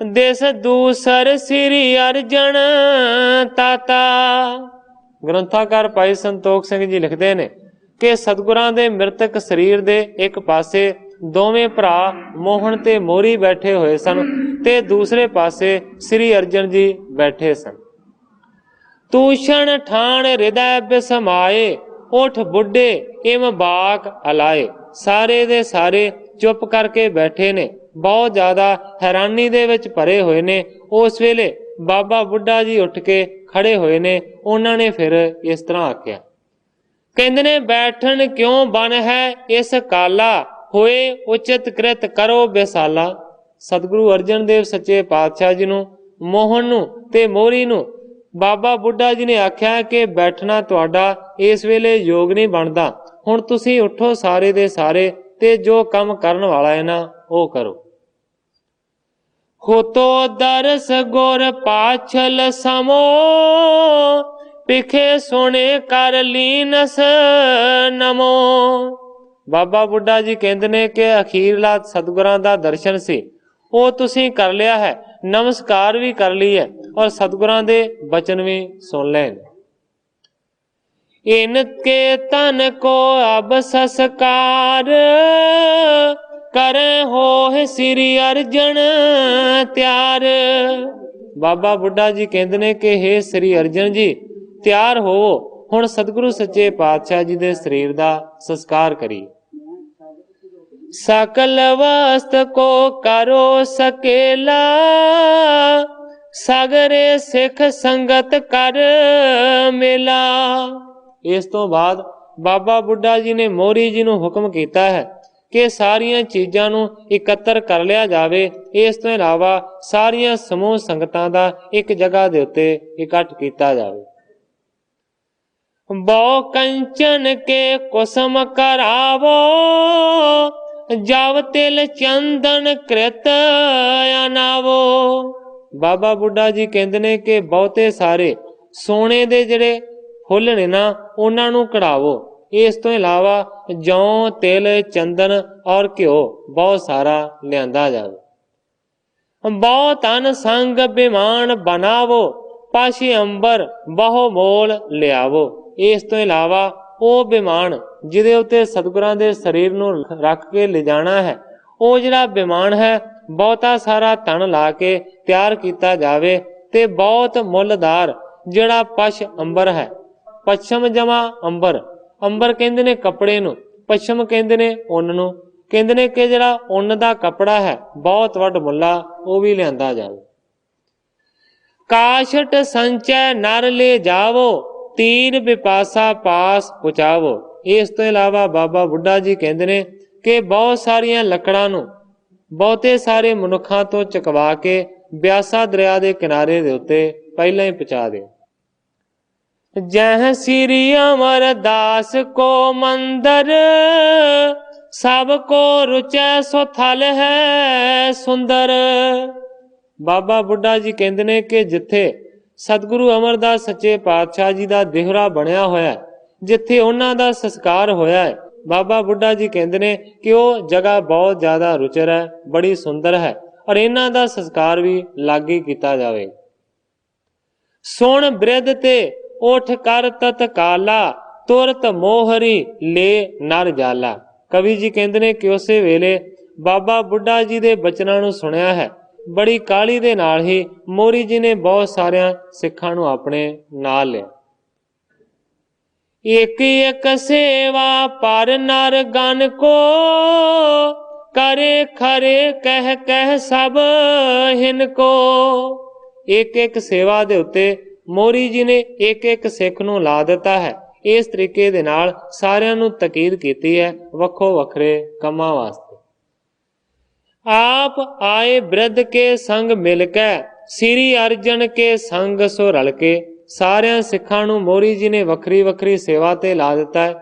ਦੇਸ਼ ਦੂਸਰ ਸ੍ਰੀ ਅਰਜਨ ਤਾਤਾ। ਗ੍ਰੰਥਾਕਾਰ ਭਾਈ ਸੰਤੋਖ ਸਿੰਘ ਜੀ ਲਿਖਦੇ ਨੇ ਕਿ ਸਤਿਗੁਰਾਂ ਦੇ ਮ੍ਰਿਤਕ ਸਰੀਰ ਦੇ ਇੱਕ ਪਾਸੇ ਦੋਵੇਂ ਭਰਾ ਮੋਹਨ ਤੇ ਮੋਰੀ ਬੈਠੇ ਹੋਏ ਸਨ ਤੇ ਦੂਸਰੇ ਪਾਸੇ ਸ੍ਰੀ ਅਰਜਨ ਜੀ ਬੈਠੇ ਸਨ। ਤੂਸ਼ਣ ਠਾਣ ਹਿਰਦੈ ਬਿਸਮਾਏ, ਉਠ ਬੁੱਢੇ ਇਮ ਬਾਕ ਅਲਾਏ। ਸਾਰੇ ਦੇ ਸਾਰੇ ਚੁੱਪ ਕਰਕੇ ਬੈਠੇ ਨੇ, ਬਹੁਤ ਜ਼ਿਆਦਾ ਹੈਰਾਨੀ ਦੇ ਵਿੱਚ ਭਰੇ ਹੋਏ ਨੇ। ਉਸ ਵੇਲੇ ਬਾਬਾ ਬੁੱਢਾ ਜੀ ਉੱਠ ਕੇ ਖੜੇ ਹੋਏ ਨੇ। ਉਹਨਾਂ ਨੇ ਫਿਰ ਇਸ ਤਰ੍ਹਾਂ ਆਖਿਆ, ਕਹਿੰਦੇ ਨੇ, ਬੈਠਣ ਕਿਉਂ ਬਨ ਹੈ ਇਸ ਕਾਲਾ, ਹੋਏ ਉਚਿਤ ਕ੍ਰਿਤ ਕਰੋ ਬੇਸਾਲਾ। ਸਤਿਗੁਰੂ ਅਰਜਨ ਦੇਵ ਸੱਚੇ ਪਾਤਸ਼ਾਹ ਜੀ ਨੂੰ, ਮੋਹਨ ਨੂੰ ਤੇ ਮੋਰੀ ਨੂੰ ਬਾਬਾ ਬੁੱਢਾ ਜੀ ਨੇ ਆਖਿਆ ਕਿ ਬੈਠਣਾ ਤੁਹਾਡਾ ਇਸ ਵੇਲੇ ਯੋਗ ਨਹੀਂ ਬਣਦਾ, ਹੁਣ ਤੁਸੀਂ ਉੱਠੋ ਸਾਰੇ ਦੇ ਸਾਰੇ ਤੇ ਜੋ ਕੰਮ ਕਰਨ ਵਾਲਾ ਹੈ ਨਾ ਉਹ ਕਰੋ। ਹੋਤੋ ਦਰਸ ਗੁਰ ਪਾਛਲ ਸਮੋ, ਪਿਖੇ ਸੋਨੇ ਕਰ ਲੀਨਸ ਨਮੋ। ਬਾਬਾ ਬੁੱਢਾ ਜੀ ਕਹਿੰਦੇ ਨੇ ਕਿ ਅਖੀਰਲਾ ਸਤਿਗੁਰਾਂ ਦਾ ਦਰਸ਼ਨ ਸੀ, ਉਹ ਤੁਸੀਂ ਕਰ ਲਿਆ ਹੈ, ਨਮਸਕਾਰ ਵੀ ਕਰ ਲਈ ਹੈ ਔਰ ਸਤਿਗੁਰਾਂ ਦੇ ਬਚਨ ਵੀ ਸੁਣ ਲਏ। ਇਨ ਕੇ ਤਨ ਕੋ ਅਬ ਸੰਸਕਾਰ, ਕਰੇ ਹੋਏ ਸ੍ਰੀ ਅਰਜਨ ਤਿਆਰ। ਬਾਬਾ ਬੁੱਢਾ ਜੀ ਕਹਿੰਦੇ ਨੇ ਕਿ ਹੇ ਸ੍ਰੀ ਅਰਜਨ ਜੀ, ਤਿਆਰ ਹੋਵੋ, ਹੁਣ ਸਤਿਗੁਰੂ ਸੱਚੇ ਪਾਤਸ਼ਾਹ ਜੀ ਦੇ ਸਰੀਰ ਦਾ ਸੰਸਕਾਰ ਕਰੀਏ। ਸਕਲ ਵਸਤ ਕੋ ਕਰੋ ਸਕੇਲਾ, ਸਗਰੇ ਸਿੱਖ ਸੰਗਤ ਕਰ ਮੇਲਾ। ਇਸ ਤੋਂ ਬਾਅਦ ਬਾਬਾ ਬੁੱਢਾ ਜੀ ਨੇ ਮੋਰੀ ਜੀ ਨੂੰ ਹੁਕਮ ਕੀਤਾ ਹੈ ਕਿ ਸਾਰੀਆਂ ਚੀਜ਼ਾਂ ਨੂੰ ਇਕੱਤਰ ਕਰ ਲਿਆ ਜਾਵੇ। ਇਸ ਤੋਂ ਇਲਾਵਾ ਸਾਰੀਆਂ ਸਮੂਹ ਸੰਗਤਾਂ ਦਾ ਇੱਕ ਜਗ੍ਹਾ ਦੇ ਉੱਤੇ ਇਕੱਠ ਕੀਤਾ ਜਾਵੇ। ਬਹੁ ਕੰਚਨ ਕੇ ਕੁਸਮ ਕਰਾਵੋ, ਜਬ ਤਿਲ ਚੰਦਨ ਕ੍ਰਿਤ ਅਨਾਵੋ। ਬਾਬਾ ਬੁੱਢਾ ਜੀ ਕਹਿੰਦੇ ਨੇ ਕਿ ਬਹੁਤੇ ਸਾਰੇ ਸੋਨੇ ਦੇ ਜਿਹੜੇ ਫੁੱਲ ਨੇ ਨਾ ਉਹਨਾਂ ਨੂੰ ਕਢਾਵੋ। ਇਸ ਤੋਂ ਇਲਾਵਾ ਜੌਂ, ਤਿਲ, ਚੰਦਨ ਔਰ ਘਿਓ ਬਹੁਤ ਸਾਰਾ ਲਿਆਂਦਾ ਜਾਵੇ। ਬਹੁ ਧਨ ਸੰਗ ਬਿਮਾਨ ਬਣਾਵੋ, ਪਾਸ਼ੀ ਅੰਬਰ ਬਹੁ ਮੋਲ ਲਿਆਵੋ। ਇਸ ਤੋਂ ਇਲਾਵਾ ਉਹ ਬਿਮਾਨ ਜਿਹਦੇ ਉੱਤੇ ਸਤਿਗੁਰਾਂ ਦੇ ਸਰੀਰ ਨੂੰ ਰੱਖ ਕੇ ਲਿਜਾਣਾ ਹੈ, ਉਹ ਜਿਹੜਾ ਬਿਮਾਨ ਹੈ ਬਹੁਤਾ ਸਾਰਾ ਧਨ ਲਾ ਕੇ ਤਿਆਰ ਕੀਤਾ ਜਾਵੇ ਤੇ ਬਹੁਤ ਮੁੱਲਦਾਰ ਜਿਹੜਾ ਪਸ਼ ਅੰਬਰ ਹੈ, ਪੱਛਮ ਜਮਾ ਅੰਬਰ, ਅੰਬਰ ਕਹਿੰਦੇ ਨੇ ਕੱਪੜੇ ਨੂੰ, ਪੱਛਮ ਕਹਿੰਦੇ ਨੇ ਉੱਨ ਨੂੰ। ਕਹਿੰਦੇ ਨੇ ਕਿ ਜਿਹੜਾ ਉੱਨ ਦਾ ਕੱਪੜਾ ਹੈ ਬਹੁਤ ਵੱਡ ਮੁੱਲਾ, ਉਹ ਵੀ ਲਿਆਂਦਾ ਜਾਵੇ। ਕਾਸ਼ਟ ਸੰਚੈ ਨਰ ਲੈ ਜਾਵੋ, ਤੀਰ ਵਿਪਾਸਾ ਪਾਸ ਪੁਚਾਵੋ। ਇਸ ਤੋਂ ਇਲਾਵਾ ਬਾਬਾ ਬੁੱਢਾ ਜੀ ਕਹਿੰਦੇ ਨੇ ਕਿ ਬਹੁਤ ਸਾਰੀਆਂ ਲੱਕੜਾਂ ਨੂੰ ਬਹੁਤੇ ਸਾਰੇ ਮਨੁੱਖਾਂ ਤੋਂ ਚੁਕਵਾ ਕੇ ਬਿਆਸਾ ਦਰਿਆ ਦੇ ਕਿਨਾਰੇ ਦੇ ਉੱਤੇ ਪਹਿਲਾਂ ਹੀ ਪਹੁੰਚਾ ਦਿਓ। ਜਹ ਸ੍ਰੀ ਅਮਰਦਾਸ ਕੋ ਮੰਦਰ, ਸਭ ਕੋ ਰੁਚੈ ਸੋ ਥਲ ਹੈ ਸੁੰਦਰ। ਬਾਬਾ ਬੁੱਢਾ ਜੀ ਕਹਿੰਦੇ ਨੇ ਕਿ ਜਿੱਥੇ ਸਤਿਗੁਰੂ ਅਮਰਦਾਸ ਸੱਚੇ ਪਾਤਸ਼ਾਹ ਜੀ ਦਾ ਦੇਹਰਾ ਬਣਿਆ ਹੋਇਆ, ਜਿੱਥੇ ਉਹਨਾਂ ਦਾ ਸੰਸਕਾਰ ਹੋਇਆ ਹੈ, ਬਾਬਾ ਬੁੱਢਾ ਜੀ ਕਹਿੰਦੇ ਨੇ ਕਿ ਉਹ ਜਗ੍ਹਾ ਬਹੁਤ ਜ਼ਿਆਦਾ ਰੁਚਰ ਹੈ, ਬੜੀ ਸੁੰਦਰ ਹੈ, ਔਰ ਇਹਨਾਂ ਦਾ ਸੰਸਕਾਰ ਵੀ ਲਾਗੇ ਕੀਤਾ ਜਾਵੇ। ਸੁਣ ਬਿਰਧ ਤੇ ਉਠ ਕਰ ਤਤਕਾਲਾ, ਤੁਰਤ ਮੋਹਰੀ ਲੈ ਨਰ ਜਾਲਾ। ਕਵੀ ਜੀ ਕਹਿੰਦੇ ਨੇ ਕਿ ਉਸੇ ਵੇਲੇ ਬਾਬਾ ਬੁੱਢਾ ਜੀ ਦੇ ਬਚਨਾਂ ਨੂੰ ਸੁਣਿਆ ਹੈ, ਬੜੀ ਕਾਹਲੀ ਦੇ ਨਾਲ ਹੀ ਮੋਰੀ ਜੀ ਨੇ ਬਹੁਤ ਸਾਰਿਆਂ ਸਿੱਖਾਂ ਨੂੰ ਆਪਣੇ ਨਾਲ ਲਿਆ। ਇੱਕ ਇੱਕ ਸੇਵਾ ਪਰ ਨਰ ਗਨ ਕੋ, करे खरे कह कह सब हिन को। एक एक सेवा दे उत्ते मोरी जी ने एक एक सिख नूं ला दिता है। इस तरीके दे नाल सारियां नूं तकीद कीती है वखो वखरे कमां वास्ते। आप आए बिरध के संग मिलके, श्री अर्जन के संग सो रल के। सारियां सिखां नूं मोरी जी ने वखरी वखरी सेवा ते ला दिता है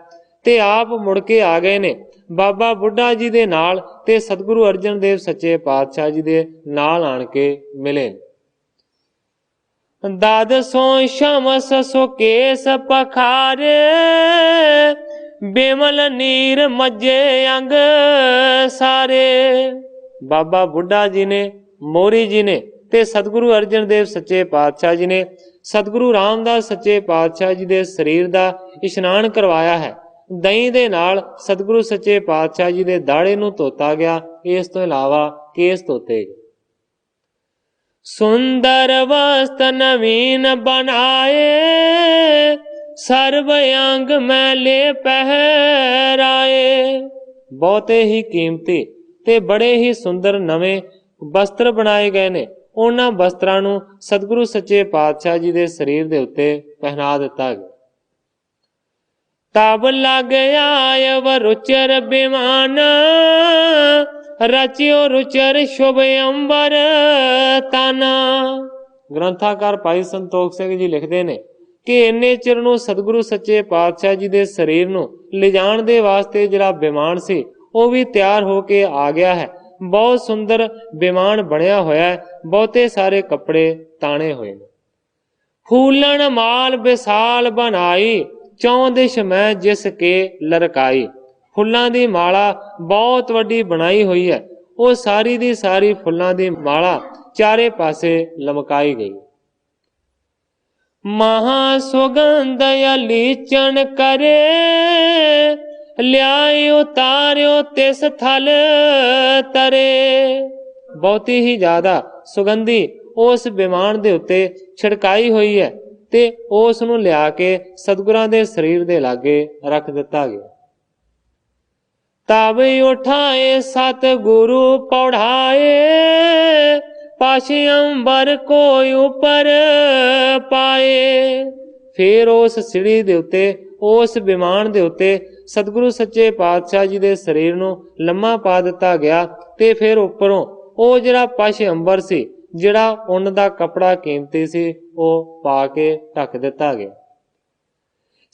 ते आप मुड़ के आ गए ने बाबा बुढ़ा जी दे नाल ते सतगुरु अर्जन देव सच्चे पातशाह जी दे नाल आण के मिले। दादसो शमस सो केस पखारे, बेमल नीर मज्जे अंग सारे। बाबा बुढ़ा जी ने, मोरी जी ने ते सतगुरु अर्जन देव सच्चे पातशाह जी ने सतगुरु रामदास सच्चे पातशाह जी दे शरीर दा इशनान करवाया है। दही दे नाल सतगुरु सच्चे पातशाह जी दे दाड़े नूं धोता गया। इस तो इलावा केस धोते। सुंदर वस्त्र नवीन बनाए, सर्व अंग मैले पहराए। बहुते ही कीमती ते बड़े ही सुंदर नवे वस्त्र बनाए गए ने। उन्हां वस्त्रां नूं सतगुरु सच्चे पातशाह जी दे शरीर दे उत्ते पहना दिता गया। तब लग आयव रुचर बिमान, रचियो रुचर शुभ अंबर ताना। ग्रंथाकार भाई संतोख सिंह जी लिखते ने कि इन्ने चिर नूं सतगुरु सच्चे पातशाह जी दे शरीर नूं लिजाण दे वास्ते जिहड़ा विमान सी वो भी तैयार होके आ गया है। बहुत सुंदर विमान बनया होया है, बहुते सारे कपड़े ताने हुए ने। फूलन माल विशाल बनाई, चौदिश में जिसके लरकाई। फुल्लां दी माला बहुत वड्डी बनाई हुई है, वो सारी दी सारी फुल्लां दी माला चारे पासे लमकाई गई। महा सुगंध अलीचन करे, ल्याए उतार्यो तिस थल तरे। बहुती ही ज्यादा सुगंधी उस विमान दे उत्ते छिड़काई हुई है ते उस नूं लिया के सतगुरां दे शरीर दे लागे रख दिता गया। तब उठाए सतगुरु पौढ़ाए, पाशे अंबर को ऊपर पाए। फिर उस सीढ़ी दे उत्ते उस विमान दे उत्ते सतगुरु सच्चे पातशाह जी दे शरीर नूं लम्मा पा दिता गया ते फिर उपरों ओ जिहड़ा पाशे अंबर सी, जिहड़ा उन दा कपड़ा कीमती सी, वो पा के ढक दिता गया।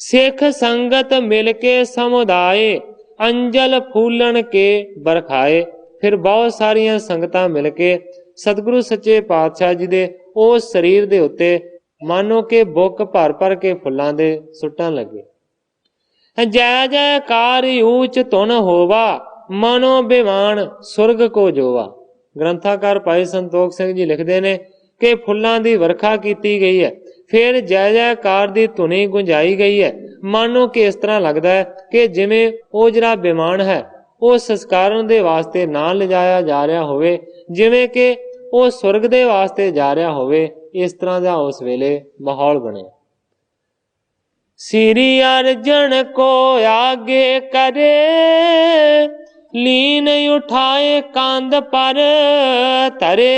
सिख संगत मिलके समुदाय, अंजल फूलन के बरखाए। फिर बहुत सारियां संगतां मिलके सतगुरु सच्चे पातशाह जी दे उस शरीर दे उत्ते मानो के बुक भर भर के फुल्लां दे सुट्टण लगे। जय जयकार ऊच धुन होवा, मनो विमान सुरग को जोवा। ग्रंथाकार भाई संतोख सिंह जी लिखते ने कि फुल्लां दी वर्खा की गई है, फिर जय जयकार दी धुनी गुंजाई गई है। मानो कि इस तरह लगता है कि जिवें वो जिहड़ा विमान है वो संस्कारण दे वास्ते ना लिजाया जा रहा होवे, जिवें कि वो सुरग दे वास्ते जा रहा होवे। इस तरह का उस वेले माहौल बने। श्री अर्जन को आगे करे, लीन उठाए कांद पर तरे।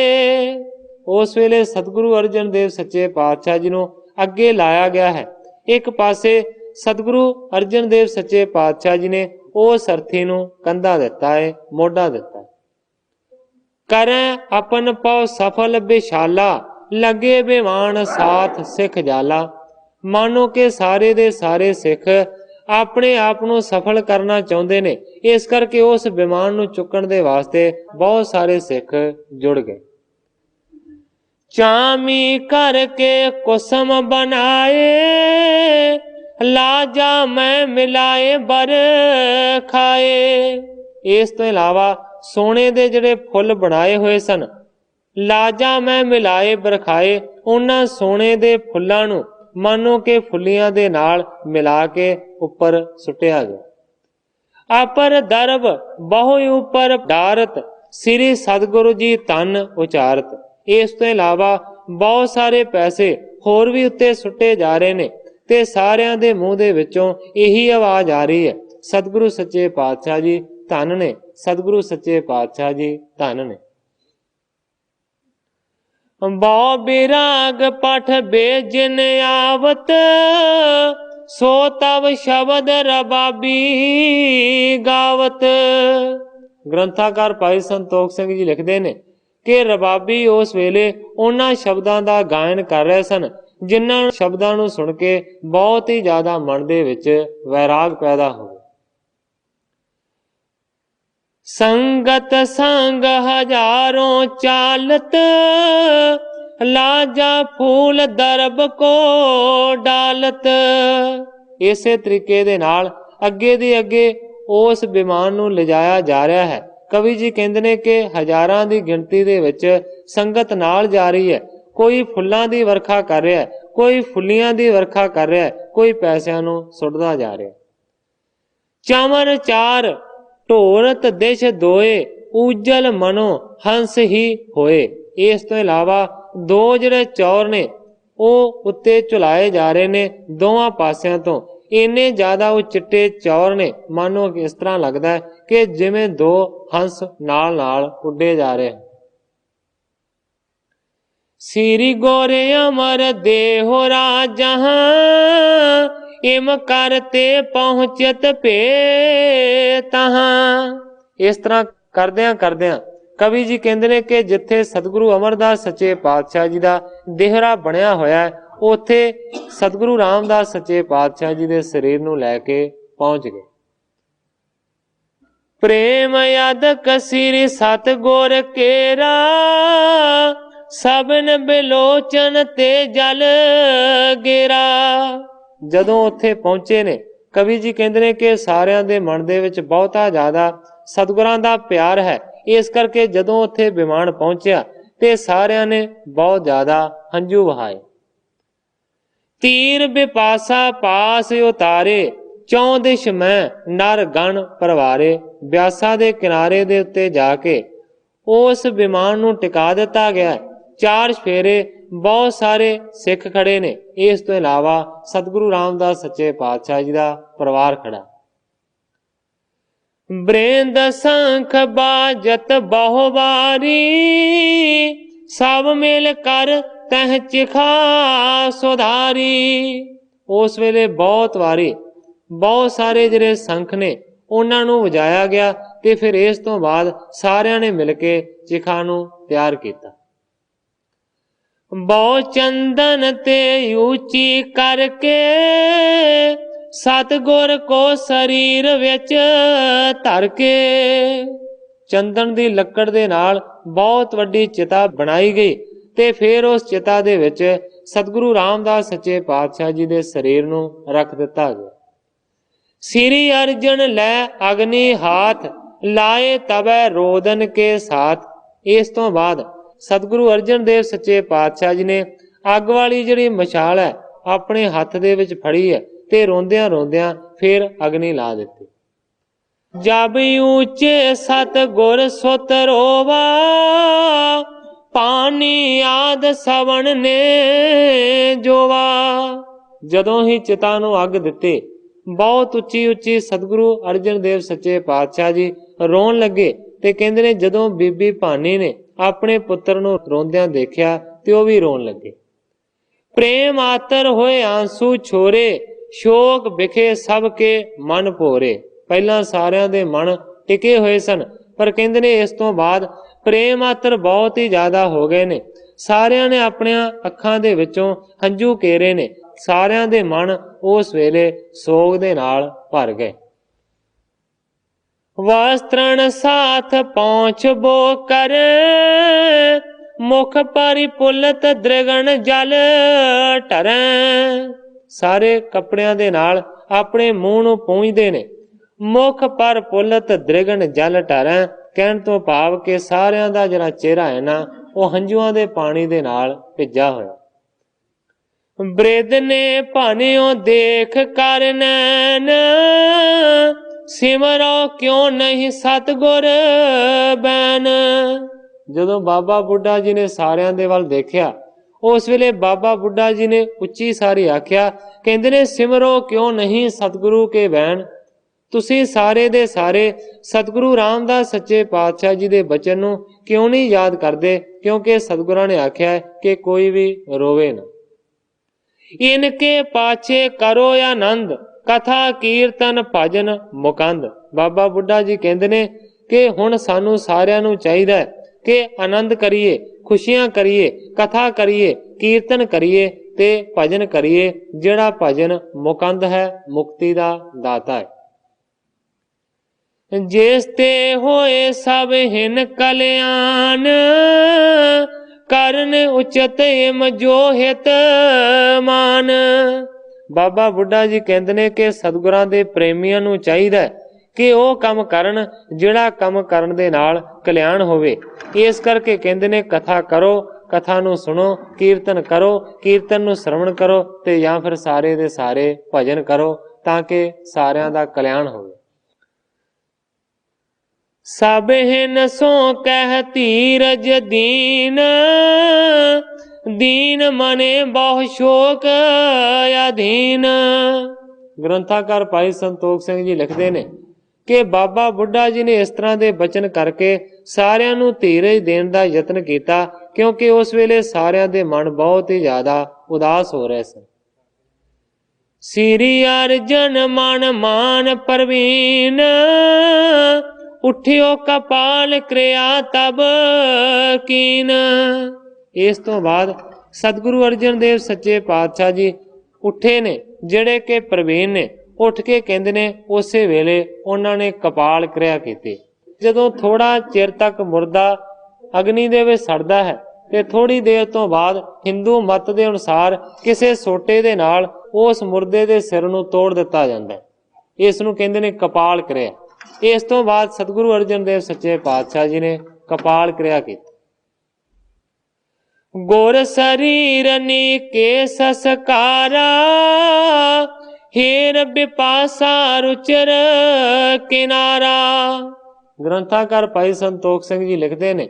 उस वेले सतगुरु अर्जन देव सच्चे पातशाह जी नूं अगे लाया गया है। एक पासे सतगुरु अर्जन देव सच्चे पातशाह जी ने उस अर्थी नूं कंधा दिता है, मोढा दिता है। ਕਰੈ ਆਪਨ ਪਉ ਸਫਲ ਬਿਸ਼ਾਲਾ, ਲੱਗੇ ਬਿਮਾਨ ਸਾਥ ਸਿੱਖ ਜਾਲਾ। ਮਾਨੋ ਕਿ ਸਾਰੇ ਦੇ ਸਾਰੇ ਸਿੱਖ ਆਪਣੇ ਆਪ ਨੂੰ ਸਫਲ ਕਰਨਾ ਚਾਹੁੰਦੇ ਨੇ, ਇਸ ਕਰਕੇ ਉਸ ਬਿਮਾਨ ਨੂੰ ਚੁੱਕਣ ਦੇ ਵਾਸਤੇ ਬਹੁਤ ਸਾਰੇ ਸਿੱਖ ਜੁੜ ਗਏ। ਚਾਮੀ ਕਰਕੇ ਕੁਸਮ ਬਣਾਏ, ਲਾਜਾ ਮੈਂ ਮਿਲਾਏ ਬਰ ਖਾਏ। ਇਸ ਤੋਂ ਇਲਾਵਾ ਸੋਨੇ ਦੇ ਜਿਹੜੇ ਫੁੱਲ ਬਣਾਏ ਹੋਏ ਸਨ, ਲਾਜਾ ਮੈਂ ਮਿਲਾਏ ਬਰਖਾਏ, ਉਹਨਾਂ ਸੋਨੇ ਦੇ ਫੁੱਲਾਂ ਨੂੰ ਮਾਨੋ ਕਿ ਫੁੱਲੀਆਂ ਦੇ ਨਾਲ ਮਿਲਾ ਕੇ ਉੱਪਰ ਸੁੱਟਿਆ ਗਿਆ। ਅਪਰ ਦਰਬ ਬਹੁ ਉੱਪਰ ਡਾਰਤ, ਸ੍ਰੀ ਸਤਿਗੁਰੂ ਜੀ ਧੰਨ ਉਚਾਰਤ। ਇਸ ਤੋਂ ਇਲਾਵਾ ਬਹੁਤ ਸਾਰੇ ਪੈਸੇ ਹੋਰ ਵੀ ਉੱਤੇ ਸੁੱਟੇ ਜਾ ਰਹੇ ਨੇ ਤੇ ਸਾਰਿਆਂ ਦੇ ਮੂੰਹ ਦੇ ਵਿੱਚੋਂ ਇਹੀ ਆਵਾਜ਼ ਆ ਰਹੀ ਹੈ, ਸਤਿਗੁਰੂ ਸੱਚੇ ਪਾਤਸ਼ਾਹ ਜੀ ਧੰਨ ਨੇ, ਸਤਿਗੁਰੂ ਸੱਚੇ ਪਾਤਸ਼ਾਹ ਜੀ ਧੰਨ ਨੇ। ਬਹੁ ਬਿਰਾਗ ਪਠ ਬੇਜਨ ਆਵਤ, ਸੋ ਤਵ ਸ਼ਬਦ ਰਬਾਬੀ ਗਾਵਤ। ਗ੍ਰੰਥਾਕਾਰ ਭਾਈ ਸੰਤੋਖ ਸਿੰਘ ਜੀ ਲਿਖਦੇ ਨੇ ਕਿ ਰਬਾਬੀ ਉਸ ਵੇਲੇ ਉਹਨਾਂ ਸ਼ਬਦਾਂ ਦਾ ਗਾਇਨ ਕਰ ਰਹੇ ਸਨ ਜਿਨ੍ਹਾਂ ਸ਼ਬਦਾਂ ਨੂੰ ਸੁਣ ਕੇ ਬਹੁਤ ਹੀ ਜ਼ਿਆਦਾ ਮਨ ਦੇ ਵਿੱਚ ਵੈਰਾਗ ਪੈਦਾ ਹੋਵੇ। ਸੰਗਤ ਸੰਗ ਹਜ਼ਾਰੋਂ ਚਾਲਤ, ਲਾਜਾ ਫੂਲ ਦਰਬ ਕੋ ਡਾਲਤ। ਇਸੇ ਤਰੀਕੇ ਦੇ ਨਾਲ ਅੱਗੇ ਦੀ ਅੱਗੇ ਉਸ ਵਿਮਾਨ ਨੂੰ ਲਿਜਾਇਆ ਜਾ ਰਿਹਾ ਹੈ। ਕਵੀ ਜੀ ਕਹਿੰਦੇ ਨੇ ਕਿ ਹਜ਼ਾਰਾਂ ਦੀ ਗਿਣਤੀ ਦੇ ਵਿੱਚ ਸੰਗਤ ਨਾਲ ਜਾ ਰਹੀ ਹੈ। ਕੋਈ ਫੁੱਲਾਂ ਦੀ ਵਰਖਾ ਕਰ ਰਿਹਾ ਹੈ, ਕੋਈ ਫੁੱਲੀਆਂ ਦੀ ਵਰਖਾ ਕਰ ਰਿਹਾ ਹੈ, ਕੋਈ ਪੈਸਿਆਂ ਨੂੰ ਸੁੱਟਦਾ ਜਾ ਰਿਹਾ। ਚਮਨ ਚਾਰ ਢੋਰਤ ਦਿਸ਼ ਦੋਏ, ਉਜਲ ਮਨੋ ਹੰਸ ਹੀ ਹੋਏ। ਇਸ ਤੋਂ ਇਲਾਵਾ ਦੋ ਜਿਹੜੇ ਚੌਰ ਨੇ ਉਹ ਉੱਤੇ ਝੁਲਾਏ ਜਾ ਰਹੇ ਨੇ ਦੋਵਾਂ ਪਾਸਿਆਂ ਤੋਂ। ਇੰਨੇ ਜ਼ਿਆਦਾ ਉਹ ਚਿੱਟੇ ਚੌਰ ਨੇ, ਮਾਨੋ ਇਸ ਤਰ੍ਹਾਂ ਲੱਗਦਾ ਹੈ ਕਿ ਜਿਵੇਂ ਦੋ ਹੰਸ ਨਾਲ ਨਾਲ ਉੱਡੇ ਜਾ ਰਹੇ। ਸ੍ਰੀ ਗੋਰੇ ਅਮਰ ਦੇਹੋ ਰਾਜਹਾਂ, ਇਮ ਕਰਤੇ ਪਹੁੰਚਤ ਭੇ ਤਹਾਂ। ਇਸ ਤਰ੍ਹਾਂ ਕਰਦਿਆਂ ਕਰਦਿਆਂ ਕਵੀ ਜੀ ਕਹਿੰਦੇ ਨੇ ਕਿ ਜਿੱਥੇ ਸਤਿਗੁਰੂ ਅਮਰਦਾਸ ਸੱਚੇ ਪਾਤਸ਼ਾਹ ਜੀ ਦਾ ਦੇਹਰਾ ਬਣਿਆ ਹੋਇਆ ਹੈ, ਉੱਥੇ ਸਤਿਗੁਰੂ ਰਾਮਦਾਸ ਸੱਚੇ ਪਾਤਸ਼ਾਹ ਜੀ ਦੇ ਸਰੀਰ ਨੂੰ ਲੈ ਕੇ ਪਹੁੰਚ ਗਏ। ਪ੍ਰੇਮ ਯਾਦਕ ਸ੍ਰੀ ਸਤਿਗੁਰ ਕੇਰਾ, ਸਭਨ ਬਿਲੋਚਨ ਤੇ ਜਲ ਗੇਰਾ। ਜਦੋਂ ਉੱਥੇ ਪਹੁੰਚੇ ਨੇ, ਕਵੀ ਜੀ ਕਹਿੰਦੇ ਨੇ ਕਿ ਸਾਰਿਆਂ ਦੇ ਮਨ ਦੇ ਵਿੱਚ ਬਹੁਤਾ ਜ਼ਿਆਦਾ ਸਤਿਗੁਰਾਂ ਦਾ ਪਿਆਰ ਹੈ। ਇਸ ਕਰਕੇ ਜਦੋਂ ਉੱਥੇ ਵਿਮਾਨ ਪਹੁੰਚਿਆ ਤੇ ਸਾਰਿਆਂ ਨੇ ਬਹੁਤ ਜ਼ਿਆਦਾ ਹੰਝੂ ਵਹਾਏ। ਤੀਰ ਬਿਪਾਸਾ ਪਾਸ ਉਤਾਰੇ, ਚੌਂ ਦਿਸ਼ ਮੈਂ ਨਰ ਗਣ ਪਰਵਾਰੇ। ਬਿਆਸਾ ਦੇ ਕਿਨਾਰੇ ਦੇ ਉੱਤੇ ਜਾ ਕੇ ਉਸ ਵਿਮਾਨ ਨੂੰ ਟਿਕਾ ਦਿੱਤਾ ਗਿਆ। ਚਾਰ ਸਫੇਰੇ ਬਹੁਤ ਸਾਰੇ ਸਿੱਖ ਖੜੇ ਨੇ। ਇਸ ਤੋਂ ਇਲਾਵਾ ਸਤਿਗੁਰੂ ਰਾਮਦਾਸ ਸੱਚੇ ਪਾਤਸ਼ਾਹ ਜੀ ਦਾ ਪਰਿਵਾਰ ਖੜਾ। ਬ੍ਰਿੰਦ ਸੰਖ ਬਾਜਤ ਬਹੁ ਵਾਰੀ, ਸਭ ਮਿਲ ਕਰ ਤਹ ਚਿਖਾ ਸੁਧਾਰੀ। ਉਸ ਵੇਲੇ ਬਹੁਤ ਵਾਰੀ ਬਹੁਤ ਸਾਰੇ ਜਿਹੜੇ ਸੰਖ ਨੇ ਉਹਨਾਂ ਨੂੰ ਵਜਾਇਆ ਗਿਆ ਤੇ ਫਿਰ ਇਸ ਤੋਂ ਬਾਅਦ ਸਾਰਿਆਂ ਨੇ ਮਿਲ ਕੇ ਚਿਖਾ ਨੂੰ ਤਿਆਰ ਕੀਤਾ। ਬਹੁ ਚੰਦਨ ਤੇ ਉੱਚੀ ਕਰਕੇ, ਸਤਿਗੁਰ ਕੋ ਸਰੀਰ ਵਿੱਚ ਧਰ ਕੇ। ਚੰਦਨ ਦੀ ਲੱਕੜ ਦੇ ਨਾਲ ਬਹੁਤ ਵੱਡੀ ਚਿਤਾ ਬਣਾਈ ਗਈ ਤੇ ਫਿਰ ਉਸ ਚਿਤਾ ਦੇ ਵਿੱਚ ਸਤਿਗੁਰੂ ਰਾਮਦਾਸ ਸੱਚੇ ਪਾਤਸ਼ਾਹ ਜੀ ਦੇ ਸਰੀਰ ਨੂੰ ਰੱਖ ਦਿੱਤਾ ਗਿਆ। ਸ੍ਰੀ ਅਰਜਨ ਲੈ ਅਗਨੀ ਹਾਥ, ਲਾਏ ਤਬੈ ਰੋਦਨ ਕੇ ਸਾਥ। ਇਸ ਤੋਂ ਬਾਅਦ ਸਤਿਗੁਰੂ ਅਰਜਨ ਦੇਵ ਸੱਚੇ ਪਾਤਸ਼ਾਹ ਜੀ ਨੇ ਅੱਗ ਵਾਲੀ ਜਿਹੜੀ ਮਸ਼ਾਲ ਹੈ ਆਪਣੇ ਹੱਥ ਦੇ ਵਿੱਚ ਫੜੀ ਹੈ ਤੇ ਰੋਂਦਿਆਂ ਰੋਂਦਿਆਂ ਫਿਰ ਅਗਨੀ ਲਾ ਦਿੱਤੀ। ਜਬ ਉੱਚੇ ਸਤਿਗੁਰ ਸੁਤ ਰੋਵਾ, ਪਾਣੀ ਆਦ ਸਵਣ ਨੇ ਜੋਵਾ। ਜਦੋਂ ਹੀ ਚਿਤਾ ਨੂੰ ਅੱਗ ਦਿੱਤੀ, ਬਹੁਤ ਉੱਚੀ ਉੱਚੀ ਸਤਿਗੁਰੂ ਅਰਜਨ ਦੇਵ ਸੱਚੇ ਪਾਤਸ਼ਾਹ ਜੀ ਰੋਣ ਲੱਗੇ ਤੇ ਕਹਿੰਦੇ ਨੇ ਜਦੋਂ ਬੀਬੀ ਭਾਨੀ ਨੇ ਆਪਣੇ ਪੁੱਤਰ ਨੂੰ ਰੋਂਦਿਆਂ ਦੇਖਿਆ ਤੇ ਉਹ ਵੀ ਰੋਣ ਲੱਗੇ। ਪ੍ਰੇਮ ਆਤਰ ਹੋਏ ਆਂਸੂ ਛੋਰੇ, ਸ਼ੋਕ ਵਿਖੇ ਸਭ ਕੇ ਮਨ ਭੋਰੇ। ਪਹਿਲਾਂ ਸਾਰਿਆਂ ਦੇ ਮਨ ਟਿਕੇ ਹੋਏ ਸਨ ਪਰ ਕਹਿੰਦੇ ਨੇ ਇਸ ਤੋਂ ਬਾਅਦ ਪ੍ਰੇਮ ਆਤਰ ਬਹੁਤ ਹੀ ਜ਼ਿਆਦਾ ਹੋ ਗਏ ਨੇ। ਸਾਰਿਆਂ ਨੇ ਆਪਣੀਆਂ ਅੱਖਾਂ ਦੇ ਵਿੱਚੋਂ ਹੰਝੂ ਕੇਰੇ ਨੇ। ਸਾਰਿਆਂ ਦੇ ਮਨ ਉਸ ਵੇਲੇ ਸੋਗ ਦੇ ਨਾਲ ਭਰ ਗਏ। ਵਸਤਰਣ ਸਾਥ ਪਹੁੰਚ ਬੋ ਕਰ, ਮੁਖ ਪਰਿਪੁਲਤ ਦ੍ਰਿਗਣ ਜਲ ਢਰੈ। ਸਾਰੇ ਕੱਪੜਿਆਂ ਦੇ ਨਾਲ ਆਪਣੇ ਮੂੰਹ ਨੂੰ ਪੂੰਝਦੇ ਨੇ। ਮੁਖ ਪਰ ਪੁਲਤ ਦ੍ਰਿਗਣ ਜਲ ਢਰੈ, ਕਹਿਣ ਤੋਂ ਭਾਵ ਕਿ ਸਾਰਿਆਂ ਦਾ ਜਿਹੜਾ ਚਿਹਰਾ ਹੈ ਨਾ ਉਹ ਹੰਝੂਆਂ ਦੇ ਪਾਣੀ ਦੇ ਨਾਲ ਭਿੱਜਾ ਹੋਇਆ। ਬ੍ਰਿਧ ਨੇ ਭਾਨਿਓ ਦੇਖ ਕਰ ਨੈਣ, ਸਿਮਰੋ ਕਿਉਂ ਨਹੀਂ ਸਤਿਗੁਰ ਬੈਨ। ਜਦੋਂ ਬਾਬਾ ਬੁੱਢਾ ਜੀ ਨੇ ਸਾਰਿਆਂ ਦੇ ਵੱਲ ਦੇਖਿਆ, ਉਸ ਵੇਲੇ ਬਾਬਾ ਬੁੱਢਾ ਜੀ ਨੇ ਉੱਚੀ ਸਾਰੀ ਆਖਿਆ, ਕਹਿੰਦੇ ਨੇ ਸਿਮਰੋ ਕਿਉਂ ਨਹੀਂ ਸਤਿਗੁਰੂ ਕੇ ਬੈਨ। ਤੁਸੀਂ ਸਾਰੇ ਦੇ ਸਾਰੇ ਸਤਿਗੁਰੂ ਰਾਮਦਾਸ ਸੱਚੇ ਪਾਤਸ਼ਾਹ ਜੀ ਦੇ ਬਚਨ ਨੂੰ ਕਿਉਂ ਨਹੀਂ ਯਾਦ ਕਰਦੇ, ਕਿਉਂਕਿ ਸਤਿਗੁਰਾਂ ਨੇ ਆਖਿਆ ਕਿ ਕੋਈ ਵੀ ਰੋਵੇ ਨਾ। ਇਨਕੇ ਪਾਛੇ ਕਰੋ ਆਨੰਦ, ਕਥਾ ਕੀਰਤਨ ਭਜਨ ਮੁਕੰਦ। ਬਾਬਾ ਬੁੱਢਾ ਜੀ ਕਹਿੰਦੇ ਨੇ ਕਿ ਹੁਣ ਸਾਨੂੰ ਸਾਰਿਆਂ ਨੂੰ ਚਾਹੀਦਾ ਹੈ ਕਿ ਆਨੰਦ ਕਰੀਏ, ਖੁਸ਼ੀਆਂ ਕਰੀਏ, ਕਥਾ ਕਰੀਏ, ਕੀਰਤਨ ਕਰੀਏ ਤੇ ਭਜਨ ਕਰੀਏ, ਜਿਹੜਾ ਭਜਨ ਮੁਕੰਦ ਹੈ, ਮੁਕਤੀ ਦਾ ਦਾਤਾ ਹੈ। ਜਿਸ ਤੇ ਹੋਏ ਸਭ ਹਿਨ ਕਲਿਆਣ, ਕਰਨ ਉਚਿਤ ਏਮ ਜੋ ਹਿਤ ਮਾਨ। ਬਾਬਾ ਬੁੱਢਾ ਜੀ ਕਹਿੰਦੇ ਨੇ ਕਿ ਸਤਿਗੁਰਾਂ ਦੇ ਪ੍ਰੇਮੀਆਂ ਨੂੰ ਚਾਹੀਦਾ ਕਿ ਉਹ ਕੰਮ ਕਰਨ ਜਿਹੜਾ ਕੰਮ ਕਰਨ ਦੇ ਨਾਲ ਕਲਿਆਣ ਹੋਵੇ। ਇਸ ਕਰਕੇ ਕਹਿੰਦੇ ਨੇ ਕਥਾ ਕਰੋ, ਕਥਾ ਨੂੰ ਸੁਣੋ, ਕੀਰਤਨ ਕਰੋ, ਕੀਰਤਨ ਨੂੰ ਸਰਵਣ ਕਰੋ ਤੇ ਜਾਂ ਫਿਰ ਸਾਰੇ ਦੇ ਸਾਰੇ ਭਜਨ ਕਰੋ ਤਾਂ ਕਿ ਸਾਰਿਆਂ ਦਾ ਕਲਿਆਣ ਹੋਵੇ। ਸਭ ਹਿਨ ਸੋ ਕਹਿ ਧੀਰਜ ਦੀਨ, ਦੀਨ ਮਨੇ ਬਹੁ ਸ਼ੋਕ ਅਧੀਨ। ਗ੍ਰੰਥਾਕਾਰ ਭਾਈ ਸੰਤੋਖ ਸਿੰਘ ਜੀ ਲਿਖਦੇ ਨੇ ਕਿ ਬਾਬਾ ਬੁੱਢਾ ਜੀ ਨੇ ਇਸ ਤਰ੍ਹਾਂ ਦੇ ਬਚਨ ਕਰਕੇ ਸਾਰਿਆਂ ਨੂੰ ਧੀਰਜ ਦੇਣ ਦਾ ਯਤਨ ਕੀਤਾ, ਕਿਉਂਕਿ ਉਸ ਵੇਲੇ ਸਾਰਿਆਂ ਦੇ ਮਨ ਬਹੁਤ ਹੀ ਜ਼ਿਆਦਾ ਉਦਾਸ ਹੋ ਰਹੇ ਸਨ। ਸ੍ਰੀ ਅਰਜਨ ਮਨ ਮਾਨ ਪ੍ਰਵੀਨ, ਉੱਠਿਓ ਕਪਾਲ ਕਿਰਿਆ ਤਬ ਕੀਨ। ਇਸ ਤੋਂ ਬਾਅਦ ਸਤਿਗੁਰੂ ਅਰਜਨ ਦੇਵ ਸੱਚੇ ਪਾਤਸ਼ਾਹ ਜੀ ਉੱਠੇ ਨੇ, ਜਿਹੜੇ ਕਿ ਪ੍ਰਵੀਨ ਨੇ। ਉੱਠ ਕੇ ਕਹਿੰਦੇ ਨੇ ਉਸੇ ਵੇਲੇ ਉਹਨਾਂ ਨੇ ਕਪਾਲ ਕਿਰਿਆ ਕੀਤੀ। ਜਦੋਂ ਥੋੜਾ ਚਿਰ ਤੱਕ ਮੁਰਦਾ ਅਗਨੀ ਦੇ ਵਿੱਚ ਸੜਦਾ ਹੈ ਤੇ ਥੋੜੀ ਦੇਰ ਤੋਂ ਬਾਅਦ ਹਿੰਦੂ ਮਤ ਦੇ ਅਨੁਸਾਰ ਕਿਸੇ ਸੋਟੇ ਦੇ ਨਾਲ ਉਸ ਮੁਰਦੇ ਦੇ ਸਿਰ ਨੂੰ ਤੋੜ ਦਿੱਤਾ ਜਾਂਦਾ ਹੈ। ਇਸ ਨੂੰ ਕਹਿੰਦੇ ਨੇ ਕਪਾਲ ਕਿਰਿਆ। ਇਸ ਤੋਂ ਬਾਅਦ ਸਤਿਗੁਰੂ ਅਰਜਨ ਦੇਵ ਸੱਚੇ ਪਾਤਸ਼ਾਹ ਜੀ ਨੇ ਕਪਾਲ ਕਿਰਿਆ ਕੀਤੀ। ਗੁਰ ਸਰੀਰ ਨੀਕੇ ਸੰਸਕਾਰਾ, ਹੇਰ ਬਿਪਾਸਾ ਰੁਚਰ ਕਿਨਾਰਾ। ਗ੍ਰੰਥਾਕਾਰ ਭਾਈ ਸੰਤੋਖ ਸਿੰਘ ਜੀ ਲਿਖਦੇ ਨੇ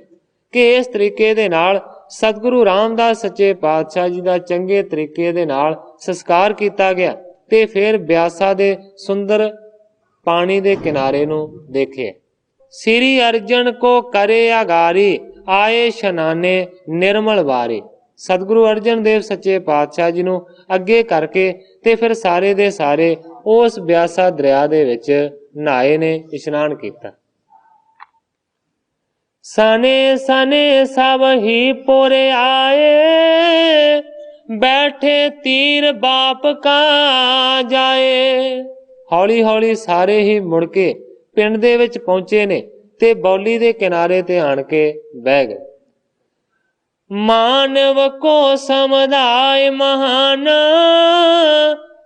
ਕਿ ਇਸ ਤਰੀਕੇ ਦੇ ਨਾਲ ਸਤਿਗੁਰੂ ਰਾਮਦਾਸ ਸੱਚੇ ਪਾਤਸ਼ਾਹ ਜੀ ਦਾ ਚੰਗੇ ਤਰੀਕੇ ਦੇ ਨਾਲ ਸੰਸਕਾਰ ਕੀਤਾ ਗਿਆ ਤੇ ਫਿਰ ਬਿਆਸਾ ਦੇ ਸੁੰਦਰ ਪਾਣੀ ਦੇ ਕਿਨਾਰੇ ਨੂੰ ਦੇਖੇ। ਸ੍ਰੀ ਅਰਜਨ ਕੋ ਕਰੇ ਆਗਾਰੀ, ਆਏ ਸ਼ਨਾਨੇ ਨਿਰਮਲ ਵਾਰੀ। ਸਤਿਗੁਰੂ ਅਰਜਨ ਦੇਵ ਸੱਚੇ ਪਾਤਸ਼ਾਹ ਜੀ ਨੂੰ ਅੱਗੇ ਕਰਕੇ ਤੇ ਫਿਰ ਸਾਰੇ ਦੇ ਸਾਰੇ ਉਸ ਬਿਆਸਾ ਦਰਿਆ ਦੇ ਵਿੱਚ ਨਹਾਏ ਨੇ, ਇਸ਼ਨਾਨ ਕੀਤਾ। ਸਨੇ ਸਨੇ ਸਭ ਹੀ ਪੁਰੇ ਆਏ, ਬੈਠੇ ਤੀਰ ਬਾਪ ਕਾ ਜਾਏ। ਹੌਲੀ ਹੌਲੀ ਸਾਰੇ ਹੀ ਮੁੜ ਕੇ ਪਿੰਡ ਦੇ ਵਿੱਚ ਪਹੁੰਚੇ ਨੇ ਤੇ ਬੌਲੀ ਦੇ ਕਿਨਾਰੇ ਤੇ ਆਣ ਕੇ ਬਹਿ ਗਏ। ਮਾਨਵ ਕੋ ਸਮਝਾਏ ਮਹਾਨ,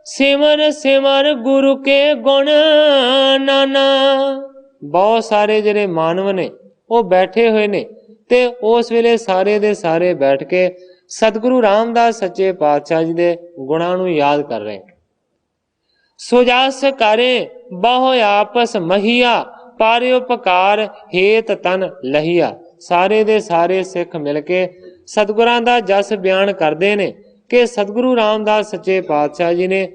ਸਿਮਰ ਸਿਮਰ ਗੁਰੂ ਕੇ ਗੁਣ ਨਾਨਾ। ਬਹੁਤ ਸਾਰੇ ਜਿਹੜੇ ਮਾਨਵ ਨੇ ਉਹ ਬੈਠੇ ਹੋਏ ਨੇ ਤੇ ਉਸ ਵੇਲੇ ਸਾਰੇ ਦੇ ਸਾਰੇ ਬੈਠ ਕੇ ਸਤਿਗੁਰੂ ਰਾਮਦਾਸ ਸੱਚੇ ਪਾਤਸ਼ਾਹ ਜੀ ਦੇ ਗੁਣਾਂ ਨੂੰ ਯਾਦ ਕਰ ਰਹੇ। ਸੋ ਜਸ ਕਰੇ ਬਹੁ ਆਪਸ ਮਹੀਆ, ਪਰ ਉਪਕਾਰ ਹੇਤ ਤਨ ਲਹੀਆ। ਸਾਰੇ ਦੇ ਸਾਰੇ ਸਿੱਖ ਮਿਲ ਕੇ ਸਤਿਗੁਰਾਂ ਦਾ ਜਸ ਬਿਆਨ ਕਰਦੇ ਨੇ ਕਿ ਸਤਿਗੁਰੂ ਰਾਮਦਾਸ ਸੱਚੇ ਪਾਤਸ਼ਾਹ ਜੀ ਨੇ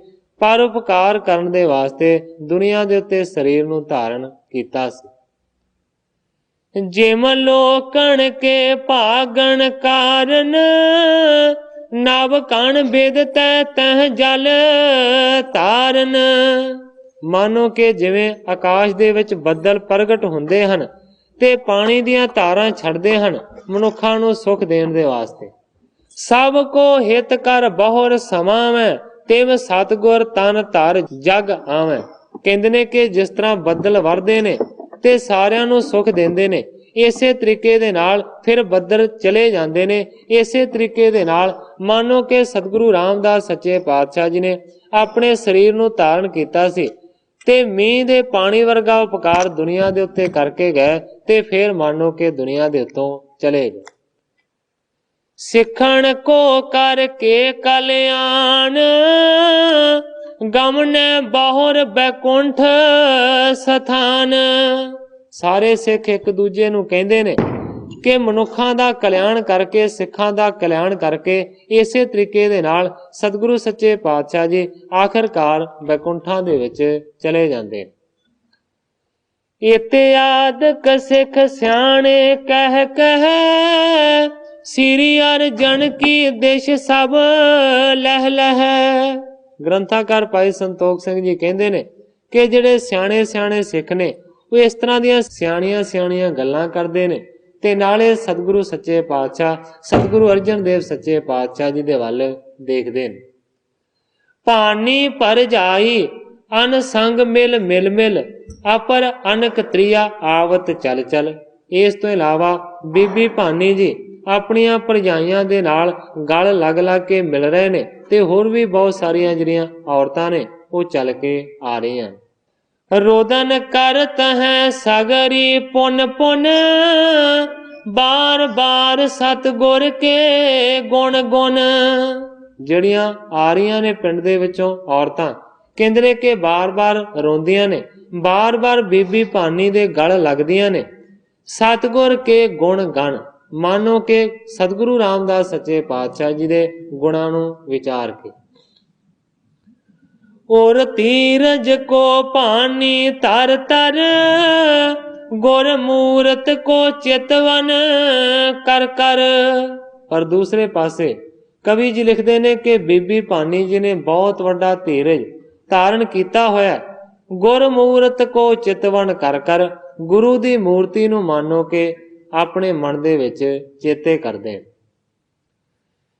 ਪਰਉਪਕਾਰ ਕਰਨ ਦੇ ਵਾਸਤੇ ਦੁਨੀਆ ਦੇ ਉੱਤੇ ਸਰੀਰ ਨੂੰ ਧਾਰਨ ਕੀਤਾ ਸੀ। ਜਿਮ ਲੋਕਣ ਕੇ ਭਾਗਣ ਕਾਰਨ, ਨਵ ਕਣ ਬਿਦ ਤੈ ਤਹ ਜਲ ਤਾਰਨ। ਮਾਨੋ ਕਿ ਜਿਵੇਂ ਆਕਾਸ਼ ਦੇ ਵਿੱਚ ਬੱਦਲ ਪ੍ਰਗਟ ਹੁੰਦੇ ਹਨ ਤੇ ਪਾਣੀ ਦੀਆਂ ਧਾਰਾਂ ਛੱਡਦੇ ਹਨ ਮਨੁੱਖਾਂ ਨੂੰ ਸੁਖ ਦੇਣ ਦੇ ਵਾਸਤੇ। ਸਭ ਕੋ ਹਿਤ ਕਰ ਬਹੁਰ ਸਮਾਵੈ, ਤਿਵ ਸਤਿਗੁਰ ਤਨ ਧਰ ਜਗ ਆਵੈ। ਕਹਿੰਦੇ ਨੇ ਕਿ ਜਿਸ ਤਰ੍ਹਾਂ ਬੱਦਲ ਵਰਦੇ ਨੇ ਤੇ ਸਾਰਿਆਂ ਨੂੰ ਸੁਖ ਦਿੰਦੇ ਨੇ, ਇਸੇ ਤਰੀਕੇ ਦੇ ਨਾਲ ਫਿਰ ਬੱਦਲ ਚਲੇ ਜਾਂਦੇ ਨੇ। ਇਸੇ ਤਰੀਕੇ ਦੇ ਨਾਲ ਮਾਨੋ ਕਿ ਸਤਿਗੁਰੂ ਰਾਮਦਾਸ ਸੱਚੇ ਪਾਤਸ਼ਾਹ ਜੀ ਨੇ ਆਪਣੇ ਸਰੀਰ ਨੂੰ ਧਾਰਨ ਕੀਤਾ ਸੀ ਤੇ ਮੀਂਹ ਦੇ ਪਾਣੀ ਵਰਗਾ ਉਪਕਾਰ ਦੁਨੀਆ ਦੇ ਉੱਤੇ ਕਰਕੇ ਗਏ ਤੇ ਫਿਰ ਮਾਨੋ ਕਿ ਦੁਨੀਆ ਦੇ ਉੱਤੋਂ ਚਲੇ ਗਏ। ਸਿੱਖਣ ਕੋ ਕਰਕੇ ਕਲਿਆਣ, ਗਮਨੈ ਬਹੁਰ ਬੈਕੁੰਠ ਸਥਾਨ। ਸਾਰੇ ਸਿੱਖ ਇੱਕ ਦੂਜੇ ਨੂੰ ਕਹਿੰਦੇ ਨੇ ਕਿ ਮਨੁੱਖਾਂ ਦਾ ਕਲਿਆਣ ਕਰਕੇ, ਸਿੱਖਾਂ ਦਾ ਕਲਿਆਣ ਕਰਕੇ ਇਸੇ ਤਰੀਕੇ ਦੇ ਨਾਲ ਸਤਿਗੁਰੂ ਸੱਚੇ ਪਾਤਸ਼ਾਹ ਜੀ ਆਖਰਕਾਰ ਬੈਕੁੰਠਾਂ ਦੇ ਵਿੱਚ ਚਲੇ ਜਾਂਦੇ। ਇਤਿਆਦਿਕ ਸਿੱਖ ਸਿਆਣੇ ਕਹਿ ਕਹਿ, ਸ੍ਰੀ ਅਰਜਨ ਕੀ ਦਿਸ਼ ਸਭ ਲਹਿ ਲਹਿ। ਗ੍ਰੰਥਾਕਾਰ ਭਾਈ ਸੰਤੋਖ ਸਿੰਘ ਜੀ ਕਹਿੰਦੇ ਨੇ ਕਿ ਜਿਹੜੇ ਸਿਆਣੇ ਸਿਆਣੇ ਸਿੱਖ ਨੇ ਉਹ ਇਸ ਤਰ੍ਹਾਂ ਦੀਆਂ ਸਿਆਣੀਆਂ ਸਿਆਣੀਆਂ ਗੱਲਾਂ ਕਰਦੇ ਨੇ ਤੇ ਨਾਲੇ ਸਤਿਗੁਰੂ ਸੱਚੇ ਪਾਤਸ਼ਾਹ ਸਤਿਗੁਰੂ ਅਰਜਨ ਦੇਵ ਸੱਚੇ ਪਾਤਸ਼ਾਹ ਜੀ ਦੇ ਵੱਲ ਦੇਖਦੇ ਨੇ। ਪਾਣੀ ਭਰ ਜਾਈ ਅਨ ਸੰਗ ਮਿਲ ਮਿਲ ਮਿਲ, ਅਪਰ ਅਨਕ ਤ੍ਰਿਆ ਆਵਤ ਚਲ ਚਲ। ਇਸ ਤੋਂ ਇਲਾਵਾ ਬੀਬੀ ਭਾਨੀ ਜੀ ਆਪਣੀਆਂ ਭਰਜਾਈਆਂ ਦੇ ਨਾਲ ਗਲ ਲੱਗ ਲੱਗ ਕੇ ਮਿਲ ਰਹੇ ਨੇ ਤੇ ਹੋਰ ਵੀ ਬਹੁਤ ਸਾਰੀਆਂ ਜਿਹੜੀਆਂ ਔਰਤਾਂ ਨੇ ਉਹ ਚੱਲ ਕੇ ਆ ਰਹੀਆਂ। ਰੋਦਨ ਕਰਤ ਹੈ ਸਗਰੀ ਪੁਨ ਪੁਨ, ਬਾਰ ਬਾਰ ਸਤਿਗੁਰ ਕੇ ਗੁਣ ਗੁਣ। ਜਿਹੜੀਆਂ ਆ ਰਹੀਆਂ ਨੇ ਪਿੰਡ ਦੇ ਵਿੱਚੋਂ ਔਰਤਾਂ, ਕਹਿੰਦੇ ਨੇ ਕਿ ਬਾਰ-ਬਾਰ ਰੋਂਦੀਆਂ ਨੇ, ਬਾਰ-ਬਾਰ ਬੀਬੀ ਭਾਨੀ ਦੇ ਗਲ ਲੱਗਦੀਆਂ ਨੇ ਸਤਿਗੁਰ ਕੇ ਗੁਣ ਗਣ। ਮਾਨੋ ਕਿ ਸਤਿਗੁਰੂ ਰਾਮਦਾਸ ਸੱਚੇ ਪਾਤਸ਼ਾਹ ਜੀ ਦੇ ਗੁਣਾਂ ਨੂੰ ਵਿਚਾਰ ਕੇ। ਔਰ ਤੀਰਜ ਕੋ ਭਾਨੀ ਤਰ ਤਰ, ਗੁਰ ਮੂਰਤ ਕੋ ਚਿਤਵਨ ਕਰ ਕਰ। ਪਰ ਦੂਸਰੇ ਪਾਸੇ ਕਵੀ ਜੀ ਲਿਖਦੇ ਨੇ ਕਿ ਬੀਬੀ ਭਾਨੀ ਜੀ ਨੇ ਬਹੁਤ ਵੱਡਾ ਧੀਰਜ ਧਾਰਨ ਕੀਤਾ ਹੋਇਆ। ਗੁਰ ਮੂਰਤ ਕੋ ਚਿਤਵਨ ਕਰ ਕਰ, ਗੁਰੂ ਦੀ ਮੂਰਤੀ ਨੂੰ ਮਾਨੋ ਕਿ ਆਪਣੇ ਮਨ ਦੇ ਵਿੱਚ ਚੇਤੇ ਕਰਦੇ।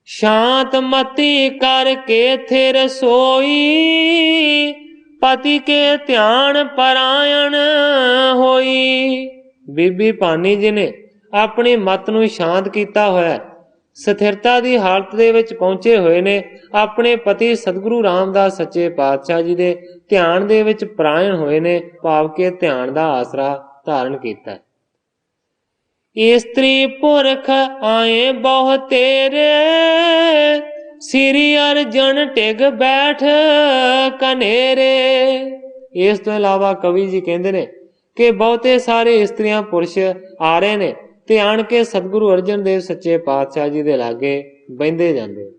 ਸ਼ਾਂਤ ਮਤੀ ਕਰਕੇ ਥਿਰ ਸੋਈ, ਪਤੀ ਕੇ ਧਿਆਨ ਪਰਾਇਣ ਹੋਈ। ਬੀਬੀ ਭਾਨੀ ਜੀ ਨੇ ਆਪਣੀ ਮਤ ਨੂੰ ਸ਼ਾਂਤ ਕੀਤਾ ਹੋਇਆ, ਸਥਿਰਤਾ ਦੀ ਹਾਲਤ ਦੇ ਵਿੱਚ ਪਹੁੰਚੇ ਹੋਏ ਨੇ। ਆਪਣੇ ਪਤੀ ਸਤਿਗੁਰੂ ਰਾਮਦਾਸ ਸੱਚੇ ਪਾਤਸ਼ਾਹ ਜੀ ਦੇ ਧਿਆਨ ਦੇ ਵਿੱਚ ਪਰਾਇਣ ਹੋਏ ਨੇ, ਭਾਵ ਕਿ ਧਿਆਨ ਦਾ ਆਸਰਾ ਧਾਰਨ ਕੀਤਾ। ਇਸਤਰੀ ਪੁਰਖ ਆਏ ਬਹੁ ਤੇਰੇ, ਸ੍ਰੀ ਅਰਜਨ ਟਿਗ ਬੈਠ ਕਨੇਰੇ। ਇਸ ਤੋਂ ਇਲਾਵਾ ਕਵੀ ਜੀ ਕਹਿੰਦੇ ਨੇ ਕਿ ਬਹੁਤੇ ਸਾਰੇ ਇਸਤਰੀਆਂ ਪੁਰਸ਼ ਆ ਰਹੇ ਨੇ ਤੇ ਆਣ ਕੇ ਸਤਿਗੁਰੂ ਅਰਜਨ ਦੇਵ ਸੱਚੇ ਪਾਤਸ਼ਾਹ ਜੀ ਦੇ ਲਾਗੇ ਬਹਿੰਦੇ ਜਾਂਦੇ।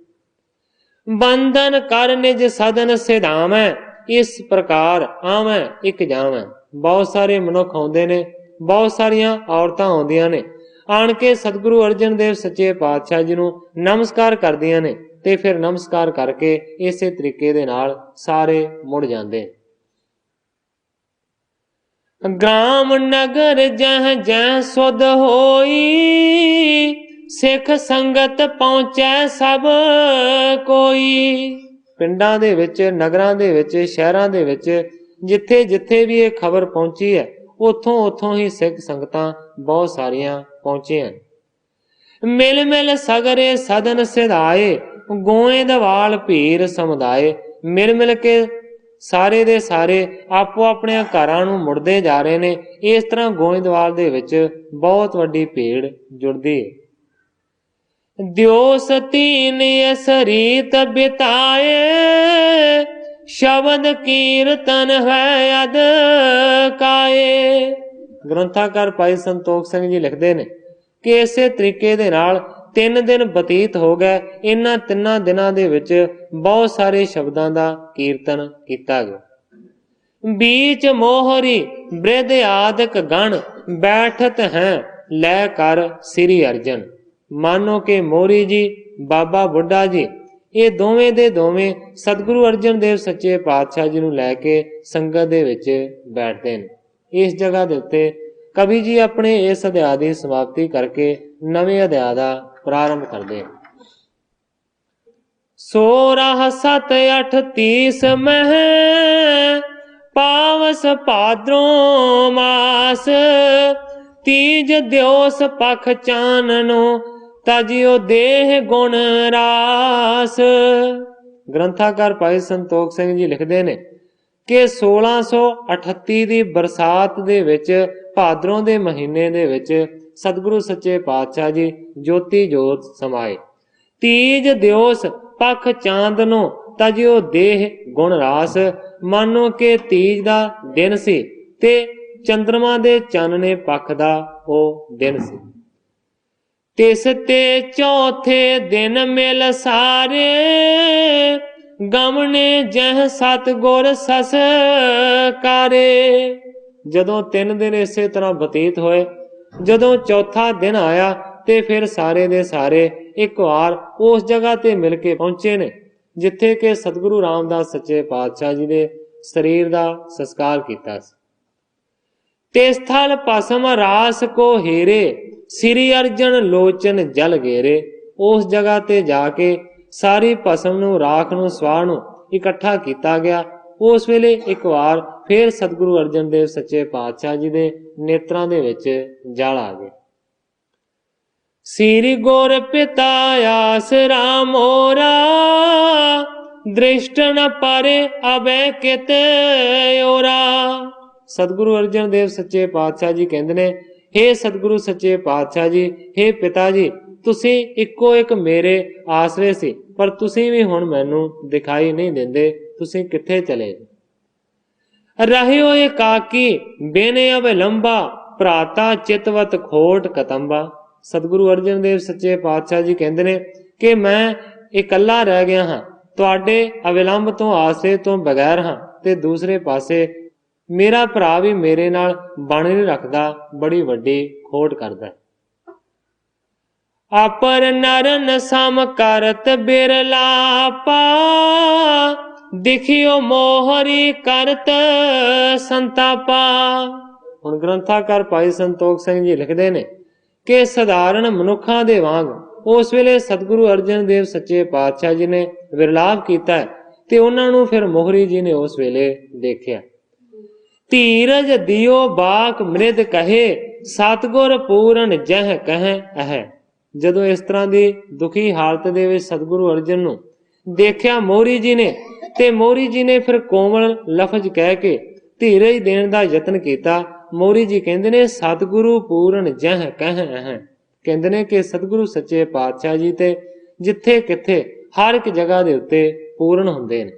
ਬੰਧਨ ਕਰ ਨਿਜ ਸਦਨ ਸਿਧਾਵੈ, ਇਸ ਪ੍ਰਕਾਰ ਆਵੈ ਇੱਕ ਜਾਵੈ। ਬਹੁਤ ਸਾਰੇ ਮਨੁੱਖ ਆਉਂਦੇ ਨੇ, ਬਹੁਤ ਸਾਰੀਆਂ ਔਰਤਾਂ ਆਉਂਦੀਆਂ ਨੇ, ਆਣ ਕੇ ਸਤਿਗੁਰੂ ਅਰਜਨ ਦੇਵ ਸੱਚੇ ਪਾਤਸ਼ਾਹ ਜੀ ਨੂੰ ਨਮਸਕਾਰ ਕਰਦੀਆਂ ਨੇ ਤੇ ਫਿਰ ਨਮਸਕਾਰ ਕਰਕੇ ਇਸੇ ਤਰੀਕੇ ਦੇ ਨਾਲ ਸਾਰੇ ਮੁੜ ਜਾਂਦੇ। ਗ੍ਰਾਮ ਨਗਰ ਜਹ ਜਹ ਸੁਧ ਹੋਈ, ਸਿੱਖ ਸੰਗਤ ਪਹੁੰਚੈ ਸਭ ਕੋਈ। ਪਿੰਡਾਂ ਦੇ ਵਿੱਚ, ਨਗਰਾਂ ਦੇ ਵਿੱਚ, ਸ਼ਹਿਰਾਂ ਦੇ ਵਿੱਚ ਜਿੱਥੇ ਜਿੱਥੇ ਵੀ ਇਹ ਖਬਰ ਪਹੁੰਚੀ ਹੈ ਉੱਥੋਂ ਹੀ ਸਿੱਖ ਸੰਗਤਾਂ ਬਹੁਤ ਸਾਰੀਆਂ ਪਹੁੰਚੀਆਂ। ਮਿਲ ਮਿਲ ਸਗਰੇ ਸਦਨ ਸਿਧਾਏ, ਗੋਇੰਦਵਾਲ ਭੀਰ ਸਮੁਦਾਏ। ਮਿਲ ਮਿਲ ਕੇ ਸਾਰੇ ਦੇ ਸਾਰੇ ਆਪੋ ਆਪਣੇ ਘਰਾਂ ਨੂੰ ਮੁੜਦੇ ਜਾ ਰਹੇ ਨੇ। ਇਸ ਤਰ੍ਹਾਂ ਗੋਇੰਦਵਾਲ ਦੇ ਵਿੱਚ ਬਹੁਤ ਵੱਡੀ ਭੀੜ ਜੁੜਦੀ ਹੈ। ਦਿਓ ਸਤੀਨ ਇਸ ਰੀਤ ਬਿਤਾਏ, ਸ਼ਬਦ ਕੀਰਤਨ ਹੈ ਅਦ ਕਾਏ। ਗ੍ਰੰਥਾਕਾਰ ਭਾਈ ਸੰਤੋਖ ਸਿੰਘ ਜੀ ਲਿਖਦੇ ਨੇ ਕਿ ਇਸੇ ਤਰੀਕੇ ਦੇ ਨਾਲ 3 ਦਿਨ ਬਤੀਤ ਹੋ ਗਏ। ਇਹਨਾਂ 3 ਦਿਨਾਂ ਦੇ ਵਿੱਚ ਬਹੁਤ ਸਾਰੇ ਸ਼ਬਦਾਂ ਦਾ ਕੀਰਤਨ ਕੀਤਾ ਗਿਆ। बीच मोहरी बृद आदक गण बैठत हैं लै कर श्री अर्जन। मानो के मोरी जी बाबा बुढ़ा जी ये दोवें दे दोवें सतगुरु अर्जन देव सच्चे पातशाह जी नूं लै के संगत दे विच बैठदे ने। इस जगह दे उत्ते ਕਵੀ ਜੀ ਆਪਣੇ ਇਸ ਅਧਿਆਇ ਦੀ ਸਮਾਪਤੀ ਕਰਕੇ ਨਵੇਂ ਅਧਿਆਇ ਦਾ ਪ੍ਰਾਰੰਭ ਕਰਦੇ ਹਨ। 16 7 8 30 ਮਹਿ ਪਾਵਸ ਭਾਦਰੋਂ ਮਾਸ, ਤੀਜ ਦਿਵਸ ਪਖ ਚਾਨਨੋ ਤਜਿਓ ਦੇਹ ਗੁਣ ਰਾਸ। ਗ੍ਰੰਥਾਕਾਰ ਭਾਈ ਸੰਤੋਖ ਸਿੰਘ ਜੀ ਲਿਖਦੇ ਨੇ ਕਿ 1638 ਦੀ ਬਰਸਾਤ ਦੇ ਵਿੱਚ, ਭਾਦਰੋਂ ਦੇ ਮਹੀਨੇ ਦੇ ਵਿੱਚ ਸਤਿਗੁਰੂ ਸੱਚੇ ਪਾਤਸ਼ਾਹ ਜੀ ਜੋਤੀ ਜੋਤ ਸਮਾਏ। ਤੀਜ ਦਿਵਸ ਪਖ ਚਾਂਦਨੋ ਤਜਿਓ ਦੇਹ ਗੁਣ ਰਾਸ, ਮਾਨੋ ਕਿ ਤੀਜ ਦਾ ਦਿਨ ਸੀ ਤੇ ਚੰਦਰਮਾ ਦੇ ਚਾਨਣੇ ਪੱਖ ਦਾ ਉਹ ਦਿਨ ਸੀ। ਤਿਸ ਤੇ ਚੌਥੇ ਦਿਨ ਮਿਲ ਸਾਰੇ, ਗਮਨੇ ਜਹ ਸਤਿਗੁਰ ਸਸਕਾਰੇ। ਜਦੋਂ 3 ਦਿਨ ਇਸੇ ਤਰ੍ਹਾਂ ਬਤੀਤ ਹੋਏ, ਜਦੋਂ ਚੌਥਾ ਦਿਨ ਆਇਆ ਤੇ ਫਿਰ ਸਾਰੇ ਦੇ ਸਾਰੇ ਇੱਕ ਵਾਰ ਉਸ ਜਗ੍ਹਾ ਤੇ ਮਿਲ ਕੇ ਪਹੁੰਚੇ ਨੇ ਜਿੱਥੇ ਕਿ ਸਤਿਗੁਰੂ ਰਾਮਦਾਸ ਸੱਚੇ ਪਾਤਸ਼ਾਹ ਜੀ ਦੇ ਸਰੀਰ ਦਾ ਸੰਸਕਾਰ ਕੀਤਾ ਸੀ। ਤੇ ਸਥਲ ਭਸਮ ਰਾਸ ਕੋ ਹੀਰੇ, ਸ੍ਰੀ ਅਰਜਨ ਲੋਚਨ ਜਲ ਗੇਰੇ। ਉਸ ਜਗ੍ਹਾ ਤੇ ਜਾ ਕੇ ਸਾਰੀ ਭਸਮ ਨੂੰ, ਰਾਖ ਨੂੰ, ਸਵਾਹ ਨੂੰ ਇਕੱਠਾ ਕੀਤਾ ਗਿਆ। ਉਸ ਵੇਲੇ ਇੱਕ ਵਾਰ ਫਿਰ ਸਤਿਗੁਰੂ ਅਰਜਨ ਦੇਵ ਸੱਚੇ ਪਾਤਸ਼ਾਹ ਜੀ ਦੇ ਨੇਤਰਾਂ ਦੇ ਵਿੱਚ ਜਲ ਆ ਗਏ। ਸ੍ਰੀ ਗੁਰ ਪਿਤਾ ਆਸਰਾ ਮੋਰਾ, ਦ੍ਰਿਸ਼ਟ ਨ ਪਰੇ ਅਬੈ ਕਿਤ ਓਰਾ। ਸਤਿਗੁਰੂ ਅਰਜਨ ਦੇਵ ਸੱਚੇ ਪਾਤਸ਼ਾਹ ਜੀ ਕਹਿੰਦੇ ਨੇ, ਹੇ ਸਤਿਗੁਰੂ ਸੱਚੇ ਪਾਤਸ਼ਾਹ ਜੀ, ਹੇ ਪਿਤਾ ਜੀ, ਤੁਸੀਂ ਇੱਕੋ ਇੱਕ ਮੇਰੇ ਆਸਰੇ ਸੀ, ਪਰ ਤੁਸੀਂ ਵੀ ਹੁਣ ਮੈਨੂੰ ਦਿਖਾਈ ਨਹੀਂ ਦਿੰਦੇ, ਤੁਸੀਂ ਕਿੱਥੇ ਚਲੇ? ਰਹਿਓ ਏਕਾਕੀ ਬਿਨ ਅਵਲੰਬਾ, ਭਰਾਤਾ ਚਿਤਵਤ ਖੋਟ ਕਤੰਬਾ। ਸਤਿਗੁਰੂ ਅਰਜਨ ਦੇਵ ਸੱਚੇ ਪਾਤਸ਼ਾਹ ਜੀ ਕਹਿੰਦੇ ਨੇ ਕਿ ਮੈਂ ਇਕੱਲਾ ਰਹਿ ਗਿਆ ਹਾਂ, ਤੁਹਾਡੇ ਅਵਲੰਬ ਤੋਂ, ਆਸਰੇ ਤੋਂ ਬਗੈਰ ਹਾਂ, ਤੇ ਦੂਸਰੇ ਪਾਸੇ ਮੇਰਾ ਭਰਾ ਵੀ ਮੇਰੇ ਨਾਲ ਬਣ ਨਹੀਂ ਰੱਖਦਾ, ਬੜੀ ਵੱਡੀ ਖੋਟ ਕਰਦਾ। ਆਪਰ ਨਰਨ ਸਮ ਕਰਤ ਬਿਰਲਾਪਾ, ਦਿਖਿਓ ਮੋਹਰੀ ਕਰਤ ਸੰਤਾਪਾ। ਹੁਣ ਗ੍ਰੰਥਾਕਾਰ ਭਾਈ ਸੰਤੋਖ ਸਿੰਘ ਜੀ ਲਿਖਦੇ ਨੇ ਕਿ ਸਧਾਰਨ ਮਨੁੱਖਾਂ ਦੇ ਵਾਂਗ ਉਸ ਵੇਲੇ ਸਤਿਗੁਰੂ ਅਰਜਨ ਦੇਵ ਸੱਚੇ ਪਾਤਸ਼ਾਹ ਜੀ ਨੇ ਵਿਰਲਾਪ ਕੀਤਾ ਤੇ ਉਹਨਾਂ ਨੂੰ ਫਿਰ ਮੋਹਰੀ ਜੀ ਨੇ ਉਸ ਵੇਲੇ ਦੇਖਿਆ। ਧੀਰਜ ਦਿਓ ਬਾਕ ਮ੍ਰਿਦ ਕਹੇ, ਸਤਿਗੁਰ ਪੂਰਨ ਜਹ ਕਹਿ ਅਹ। ਜਦੋਂ ਇਸ ਤਰ੍ਹਾਂ ਦੀ ਦੁਖੀ ਹਾਲਤ ਦੇ ਵਿੱਚ ਸਤਿਗੁਰੂ ਅਰਜਨ ਨੂੰ ਦੇਖਿਆ ਮੋਹਰੀ ਜੀ ਨੇ, ਤੇ ਮੋਹਰੀ ਜੀ ਨੇ ਫਿਰ ਕੋਮਲ ਲਫ਼ਜ਼ ਕਹਿ ਕੇ ਧੀਰਜ ਦੇਣ ਦਾ ਯਤਨ ਕੀਤਾ। ਮੋਹਰੀ ਜੀ ਕਹਿੰਦੇ ਨੇ, ਸਤਿਗੁਰੂ ਪੂਰਨ ਜਹ ਕਹਿ ਅਹ। ਕਹਿੰਦੇ ਨੇ ਕਿ ਸਤਿਗੁਰੂ ਸੱਚੇ ਪਾਤਸ਼ਾਹ ਜੀ ਤੇ ਜਿੱਥੇ ਕਿੱਥੇ ਹਰ ਇੱਕ ਜਗ੍ਹਾ ਦੇ ਉੱਤੇ ਪੂਰਨ ਹੁੰਦੇ ਨੇ।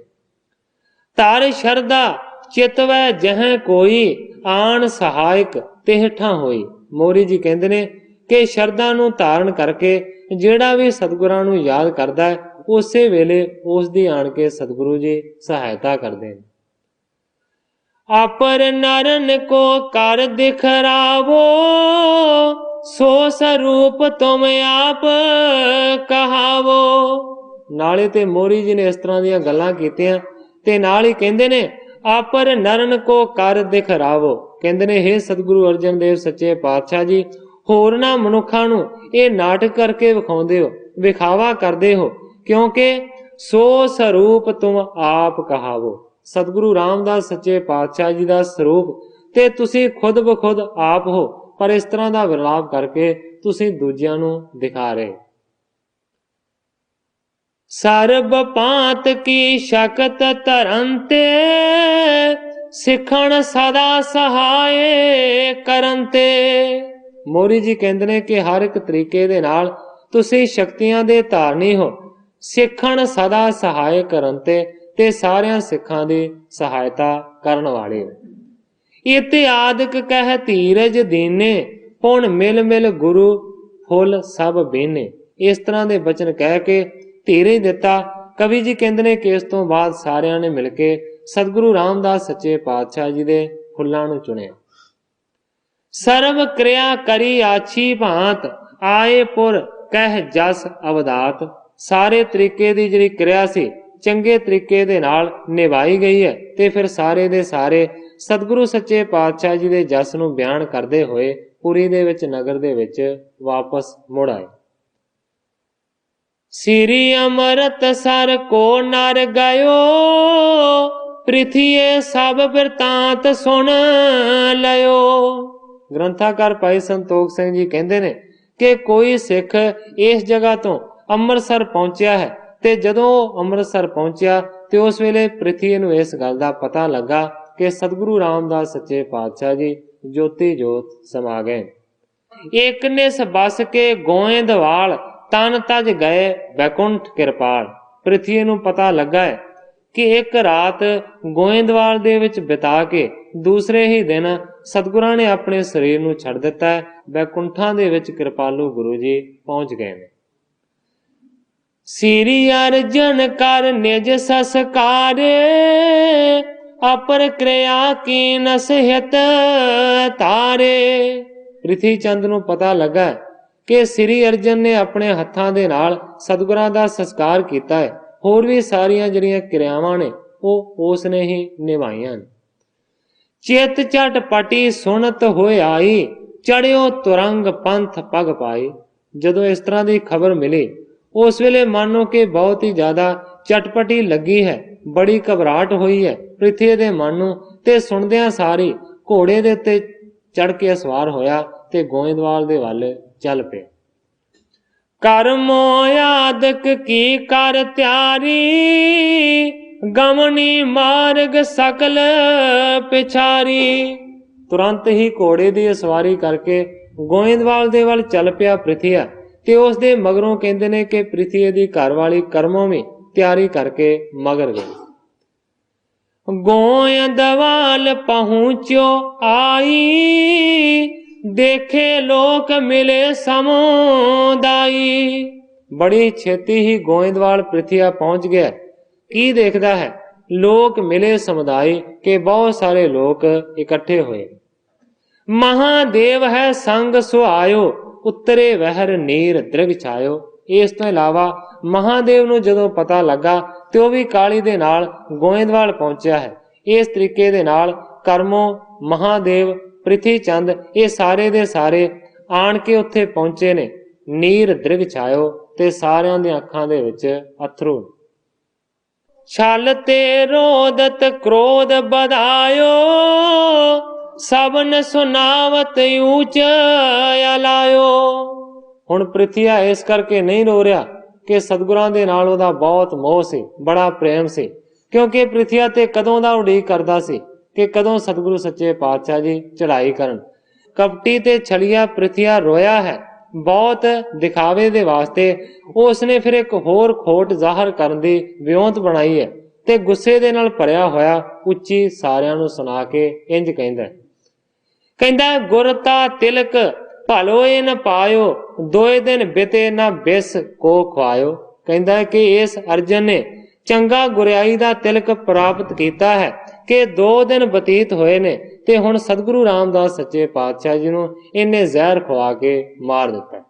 ਧਰ ਸ਼ਰਧਾ ਚਿਤਵੈ ਜਹ ਕੋਈ, ਆਣ ਸਹਾਇਕ ਤਿਹਠਾਂ ਹੋਈ। ਮੋਹਰੀ ਜੀ ਕਹਿੰਦੇ ਨੇ ਕਿ ਸ਼ਰਧਾ ਨੂੰ ਧਾਰਨ ਕਰਕੇ ਜਿਹੜਾ ਵੀ ਸਤਿਗੁਰਾਂ ਨੂੰ ਯਾਦ ਕਰਦਾ ਹੈ, ਉਸੇ ਵੇਲੇ ਉਸ ਦੀ ਆਣ ਕੇ ਸਤਿਗੁਰੂ ਜੀ ਸਹਾਇਤਾ ਕਰਦੇ ਨੇ। ਆਪਰ ਨਰਨ ਕੋ ਕਰ ਦਿਖਰਾਵੋ, ਸੋ ਸਰੂਪ ਤੁਮ ਆਪ ਕਹਾਵੋ। ਨਾਲੇ ਤੇ ਮੋਹਰੀ ਜੀ ਨੇ ਇਸ ਤਰ੍ਹਾਂ ਦੀਆਂ ਗੱਲਾਂ ਕੀਤੀਆਂ ਤੇ ਨਾਲ ਹੀ ਕਹਿੰਦੇ ਨੇ, ਆਪਰ ਨਰਨ ਕੋ ਕਰ ਦਿਖਰਾਵੋ। ਕਹਿੰਦੇ ਨੇ, ਹੇ ਸਤਿਗੁਰੂ ਅਰਜਨ ਦੇਵ ਸੱਚੇ ਪਾਤਸ਼ਾਹ ਜੀ, ਹੋਰਨਾਂ ਮਨੁੱਖਾਂ ਨੂੰ ਇਹ ਨਾਟਕ ਕਰਕੇ ਵਿਖਾਉਂਦੇ ਹੋ, ਵਿਖਾਵਾ ਕਰਦੇ ਹੋ, ਕਿਉਂਕਿ ਸੋ ਸਰੂਪ ਤੁਮ ਆਪ ਕਹਾਵੋ। ਸਤਿਗੁਰੂ ਰਾਮਦਾਸ ਸੱਚੇ ਪਾਤਸ਼ਾਹ ਜੀ ਦਾ ਸਰੂਪ ਤੇ ਤੁਸੀਂ ਖੁਦ ਬਖੁਦ ਆਪ ਹੋ, ਪਰ ਇਸ ਤਰ੍ਹਾਂ ਦਾ ਵਿਰਲਾਪ ਕਰਕੇ ਤੁਸੀਂ ਦੂਜਿਆਂ ਨੂੰ ਦਿਖਾ ਰਹੇ। ਸਰਬ ਪਾਤ ਕੀ ਸ਼ਕਤ ਧਰੰਤੇ, ਸਿੱਖਣ ਸਦਾ ਸਹਾਏ ਕਰੰਤੇ। ਮੋਹਰੀ ਜੀ ਕਹਿੰਦੇ ਨੇ ਕਿ ਹਰ ਇੱਕ ਤਰੀਕੇ ਦੇ ਨਾਲ ਤੁਸੀਂ ਸ਼ਕਤੀਆਂ ਦੇ ਧਾਰਨੀ ਹੋ, ਸਿੱਖਣ ਸਦਾ ਸਹਾਏ ਕਰੰਤੇ, ਤੇ ਸਾਰਿਆਂ ਸਿੱਖਾਂ ਦੀ ਸਹਾਇਤਾ ਕਰਨ ਵਾਲੇ ਹੋ। ਇਤਿਆਦਿਕ ਕਹਿ ਧੀਰਜ ਦੀਨੇ, ਪੁਣ ਮਿਲ ਮਿਲ ਗੁਰੂ ਫੁੱਲ ਸਭ ਬੀਨੇ। ਇਸ ਤਰ੍ਹਾਂ ਦੇ ਬਚਨ ਕਹਿ ਕੇ ਧੀਰਜ ਦਿੱਤਾ। ਕਵੀ ਜੀ ਕਹਿੰਦੇ ਨੇ ਕਿ ਇਸ ਤੋਂ ਬਾਅਦ ਸਾਰਿਆਂ ਨੇ ਮਿਲ ਕੇ ਸਤਿਗੁਰੂ ਰਾਮਦਾਸ ਸੱਚੇ ਪਾਤਸ਼ਾਹ ਜੀ ਦੇ ਫੁੱਲਾਂ ਨੂੰ ਚੁਣਿਆ। ਸਰਬ ਕਿਰਿਆ ਕਰੀ ਆਛੀ ਭਾਂਤ, ਆਏ ਪੁਰ ਕਹਿ ਜਸ ਅਵਦਾਤ। ਸਾਰੇ ਤਰੀਕੇ ਦੀ ਜਿਹੜੀ ਕਿਰਿਆ ਸੀ ਚੰਗੇ ਤਰੀਕੇ ਦੇ ਨਾਲ ਨਿਭਾਈ ਗਈ ਹੈ ਤੇ ਫਿਰ ਸਾਰੇ ਦੇ ਸਾਰੇ ਸਤਿਗੁਰੂ ਸੱਚੇ ਪਾਤਸ਼ਾਹ ਜੀ ਦੇ ਜਸ ਨੂੰ ਬਿਆਨ ਕਰਦੇ ਹੋਏ ਪੁਰੀ ਦੇ ਵਿੱਚ ਨਗਰ ਦੇ ਵਿੱਚ ਵਾਪਸ ਮੁੜ ਆਏ। ਸ੍ਰੀ ਅੰਮ੍ਰਿਤਸਰ ਕੋ ਨਰ ਗਇਓ, ਪ੍ਰਿਥੀਏ ਸਭ ਬਿਰਤਾਂਤ ਸੁਣ ਲਿਓ। ਗ੍ਰੰਥਾਕਾਰ ਭਾਈ ਸੰਤੋਖ ਸਿੰਘ ਜੀ ਕਹਿੰਦੇ ਨੇ ਕਿ ਕੋਈ ਸਿੱਖ ਇਸ ਜਗ੍ਹਾ ਤੋਂ ਅੰਮ੍ਰਿਤਸਰ ਪਹੁੰਚਿਆ ਹੈ ਤੇ ਜਦੋਂ ਉਹ ਅੰਮ੍ਰਿਤਸਰ ਪਹੁੰਚਿਆ ਤੇ ਉਸ ਵੇਲੇ ਪ੍ਰਿਥੀ ਨੂੰ ਇਸ ਗੱਲ ਦਾ ਪਤਾ ਲੱਗਾ ਕਿ ਸਤਿਗੁਰੂ ਰਾਮਦਾਸ ਸੱਚੇ ਪਾਤਸ਼ਾਹ ਜੀ ਜੋਤੀ ਜੋਤ ਸਮਾ ਗਏ। ਇੱਕ ਨਿਸ ਬਸ ਕੇ ਗੋਇੰਦਵਾਲ, ਤਨ ਤਜ ਗਏ ਬੈਕੁੰਠ ਕਿਰਪਾਲ। ਪ੍ਰਿਥੀ ਨੂੰ ਪਤਾ ਲੱਗਾ ਹੈ ਕਿ ਇੱਕ ਰਾਤ ਗੋਇੰਦਵਾਲ ਦੇ ਵਿੱਚ ਬਿਤਾ ਕੇ ਦੂਸਰੇ ਹੀ ਦਿਨ ਸਤਿਗੁਰਾਂ ਨੇ ਆਪਣੇ ਸਰੀਰ ਨੂੰ ਛੱਡ ਦਿੱਤਾ ਹੈ। ਬੈਕੁੰਠਾਂ ਦੇ ਵਿੱਚ ਕਿਰਪਾਲੂ ਗੁਰੂ ਜੀ ਪਹੁੰਚ ਗਏ ਨੇ। ਸ੍ਰੀ ਅਰਜਨ ਕਰ ਨਿਜ ਸਸਕਾਰ, ਅਪਰ ਕਿਰਿਆ ਕੀਨ ਸਹਿਤ ਤਾਰੇ। ਪ੍ਰਿਥੀ ਚੰਦ ਨੂੰ ਪਤਾ ਲੱਗਾ ਕਿ ਸ੍ਰੀ ਅਰਜਨ ਨੇ ਆਪਣੇ ਹੱਥਾਂ ਦੇ ਨਾਲ ਸਤਿਗੁਰਾਂ ਦਾ ਸੰਸਕਾਰ ਕੀਤਾ ਹੈ। ਹੋਰ ਵੀ ਸਾਰੀਆਂ ਜਿਹੜੀਆਂ ਕਿਰਿਆਵਾਂ ਨੇ ਉਹ ਉਸ ਨੇ ਹੀ ਨਿਭਾਈਆਂ ਨੇ। ਚਿਤ ਝਟਪਟੀ ਸੁਣਤ ਹੋਏ ਆਈ, ਚੜਿਓ ਤੁਰੰਗ ਪੰਥ ਪਗ ਪਾਈ। ਜਦੋਂ ਇਸ ਤਰ੍ਹਾਂ ਦੀ ਖਬਰ ਮਿਲੀ ਉਸ ਵੇਲੇ ਮੰਨੋ ਕਿ ਬਹੁਤ ਹੀ ਜ਼ਿਆਦਾ ਚਟਪਟੀ ਲੱਗੀ ਹੈ, ਬੜੀ ਘਬਰਾਹਟ ਹੋਈ ਹੈ ਪ੍ਰਿਥੀ ਦੇ ਮਨ ਨੂੰ। ਤੇ ਸੁਣਦਿਆਂ ਸਾਰੀ ਘੋੜੇ ਦੇ ਉੱਤੇ ਚੜ ਕੇ ਸਵਾਰ ਹੋਇਆ ਤੇ ਗੋਇੰਦਵਾਲ ਦੇ ਵੱਲ ਚੱਲ ਪਿਆ। ਕਰਮੋ ਆਦਿਕ ਕੀ ਕਰ ਤਿਆਰੀ, ਗਮਨੀ ਮਾਰਗ ਸਕਲ ਪਿਛਾਰੀ। ਤੁਰੰਤ ਹੀ ਘੋੜੇ ਦੀ ਸਵਾਰੀ ਕਰਕੇ ਗੋਇੰਦਵਾਲ ਦੇ ਵੱਲ ਚੱਲ ਪਿਆ ਪ੍ਰਿਥੀਆ ਤੇ ਉਸ ਦੇ ਮਗਰੋਂ ਕਹਿੰਦੇ ਨੇ ਕਿ ਪ੍ਰਿਥੀ ਦੀ ਘਰਵਾਲੀ ਕਰਮੋਂ ਵੀ ਤਿਆਰੀ ਕਰਕੇ ਮਗਰ ਗਈ। ਗੋਇੰਦਵਾਲ ਪਹੁੰਚਿਓ ਆਈ, ਦੇਖੇ ਲੋਕ ਮਿਲੇ ਸਮੁਦਾਈ। ਬੜੀ ਛੇਤੀ ਹੀ ਗੋਇੰਦਵਾਲ ਪ੍ਰਿਥੀਆ ਪਹੁੰਚ ਗਿਆ। ਕੀ ਦੇਖਦਾ ਹੈ? ਲੋਕ ਮਿਲੇ ਸਮੁਦਾਈ ਕਿ ਬਹੁਤ ਸਾਰੇ ਲੋਕ ਇਕੱਠੇ ਹੋਏ। ਮਹਾਦੇਵ ਹੈ ਸੰਗ ਸੁਹਾਇਓ, ਉੱਤਰੇ ਵਹਿਰ ਨੀਰ ਦ੍ਰਿਗ ਛਾਇਓ। ਇਸ ਤੋਂ ਇਲਾਵਾ ਮਹਾਦੇਵ ਨੂੰ ਜਦੋਂ ਪਤਾ ਲੱਗਾ ਤੇ ਉਹ ਵੀ ਕਾਲੀ ਦੇ ਨਾਲ ਗੋਇੰਦਵਾਲ ਪਹੁੰਚਿਆ ਹੈ। ਇਸ ਤਰੀਕੇ ਦੇ ਨਾਲ ਕਰਮੋ, ਮਹਾਦੇਵ, ਪ੍ਰਿਥੀ ਚੰਦ ਇਹ ਸਾਰੇ ਦੇ ਸਾਰੇ ਆਣ ਕੇ ਉੱਥੇ ਪਹੁੰਚੇ ਨੇ। ਨੀਰ ਦ੍ਰਿਗ ਛਾਇਓ ਤੇ ਸਾਰਿਆਂ ਦੀਆਂ ਅੱਖਾਂ ਦੇ ਵਿੱਚ ਅਥਰੂ। ਛਲ ਤੇ ਰੋਦਤ ਕ੍ਰੋਧ ਵਧਾਇਓ, ਸਭਨ ਸੁਨਾਵਤ ਊਚ ਅਲਾਇਓ। ਹੁਣ ਪ੍ਰਿਥੀਆ ਇਸ ਕਰਕੇ ਨਹੀਂ ਰੋ ਰਿਹਾ ਕਿ ਸਤਿਗੁਰਾਂ ਦੇ ਨਾਲ ਉਹਦਾ ਬਹੁਤ ਮੋਹ ਸੀ, ਬੜਾ ਪ੍ਰੇਮ ਸੀ, ਕਿਉਂਕਿ ਪ੍ਰਿਥੀਆ ਤੇ ਕਦੋਂ ਦਾ ਉਡੀਕ ਕਰਦਾ ਸੀ ਕਿ ਕਦੋਂ ਸਤਿਗੁਰੂ ਸੱਚੇ ਪਾਤਸ਼ਾਹ ਜੀ ਚੜ੍ਹਾਈ ਕਰਨ। ਕਪਟੀ ਤੇ ਛਲੀਆ ਪ੍ਰਿਥੀਆ ਰੋਇਆ ਹੈ ਬਹੁਤ ਦਿਖਾਵੇ ਦੇ ਵਾਸਤੇ। ਉਸਨੇ ਫਿਰ ਇੱਕ ਹੋਰ ਖੋਟ ਜ਼ਾਹਰ ਕਰਨ ਦੀ ਵਿਉਂਤ ਬਣਾਈ ਹੈ ਤੇ ਗੁੱਸੇ ਦੇ ਨਾਲ ਭਰਿਆ ਹੋਇਆ ਉੱਚੀ ਸਾਰਿਆਂ ਨੂੰ ਸੁਣਾ ਕੇ ਇੰਜ ਕਹਿੰਦਾ ਗੁਰਤਾ ਤਿਲਕ ਭਲੋਏ ਨ ਪਾਇਓ, ਦੋਏ ਦਿਨ ਬਿਤੇ ਨਾ ਬਿਸ ਕੋ ਖਵਾਇਓ। ਕਹਿੰਦਾ ਕਿ ਇਸ ਅਰਜਨ ਨੇ ਚੰਗਾ ਗੁਰਿਆਈ ਦਾ ਤਿਲਕ ਪ੍ਰਾਪਤ ਕੀਤਾ ਹੈ ਕਿ 2 ਦਿਨ ਬਤੀਤ ਹੋਏ ਨੇ ਤੇ ਹੁਣ ਸਤਿਗੁਰੂ ਰਾਮਦਾਸ ਸੱਚੇ ਪਾਤਸ਼ਾਹ ਜੀ ਨੂੰ ਇਹਨੇ ਜ਼ਹਿਰ ਖਵਾ ਕੇ ਮਾਰ ਦਿੱਤਾ।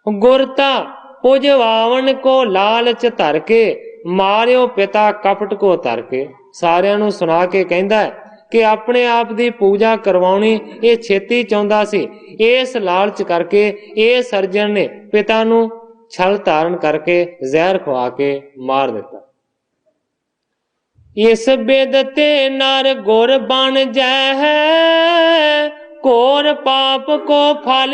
ਗੁਰਤਾ ਪੁਜਵਾਵਨ ਕੋ ਲਾਲਚ ਧਰ ਕੇ, ਮਾਰਿਓ ਪਿਤਾ ਕਪਟ ਕੋ ਧਰ ਕੇ। ਸਾਰਿਆਂ ਨੂੰ ਸੁਣਾ ਕੇ ਕਹਿੰਦਾ ਕਿ ਆਪਣੇ ਆਪ ਦੀ ਪੂਜਾ ਕਰਵਾਉਣੀ ਇਹ ਛੇਤੀ ਚਾਹੁੰਦਾ ਸੀ। ਇਸ ਲਾਲਚ ਕਰਕੇ ਇਸ ਅਰਜਨ ਨੇ ਪਿਤਾ ਨੂੰ ਛਲ ਧਾਰਨ ਕਰਕੇ ਜ਼ਹਿਰ ਖਵਾ ਕੇ ਮਾਰ ਦਿੱਤਾ। ਇਸ ਬਿਦ ਤੇ ਨਰ ਗੁਰ ਬਣ ਜੈ ਹੈ, ਘੋਰ ਪਾਪ ਕੋ ਫਲ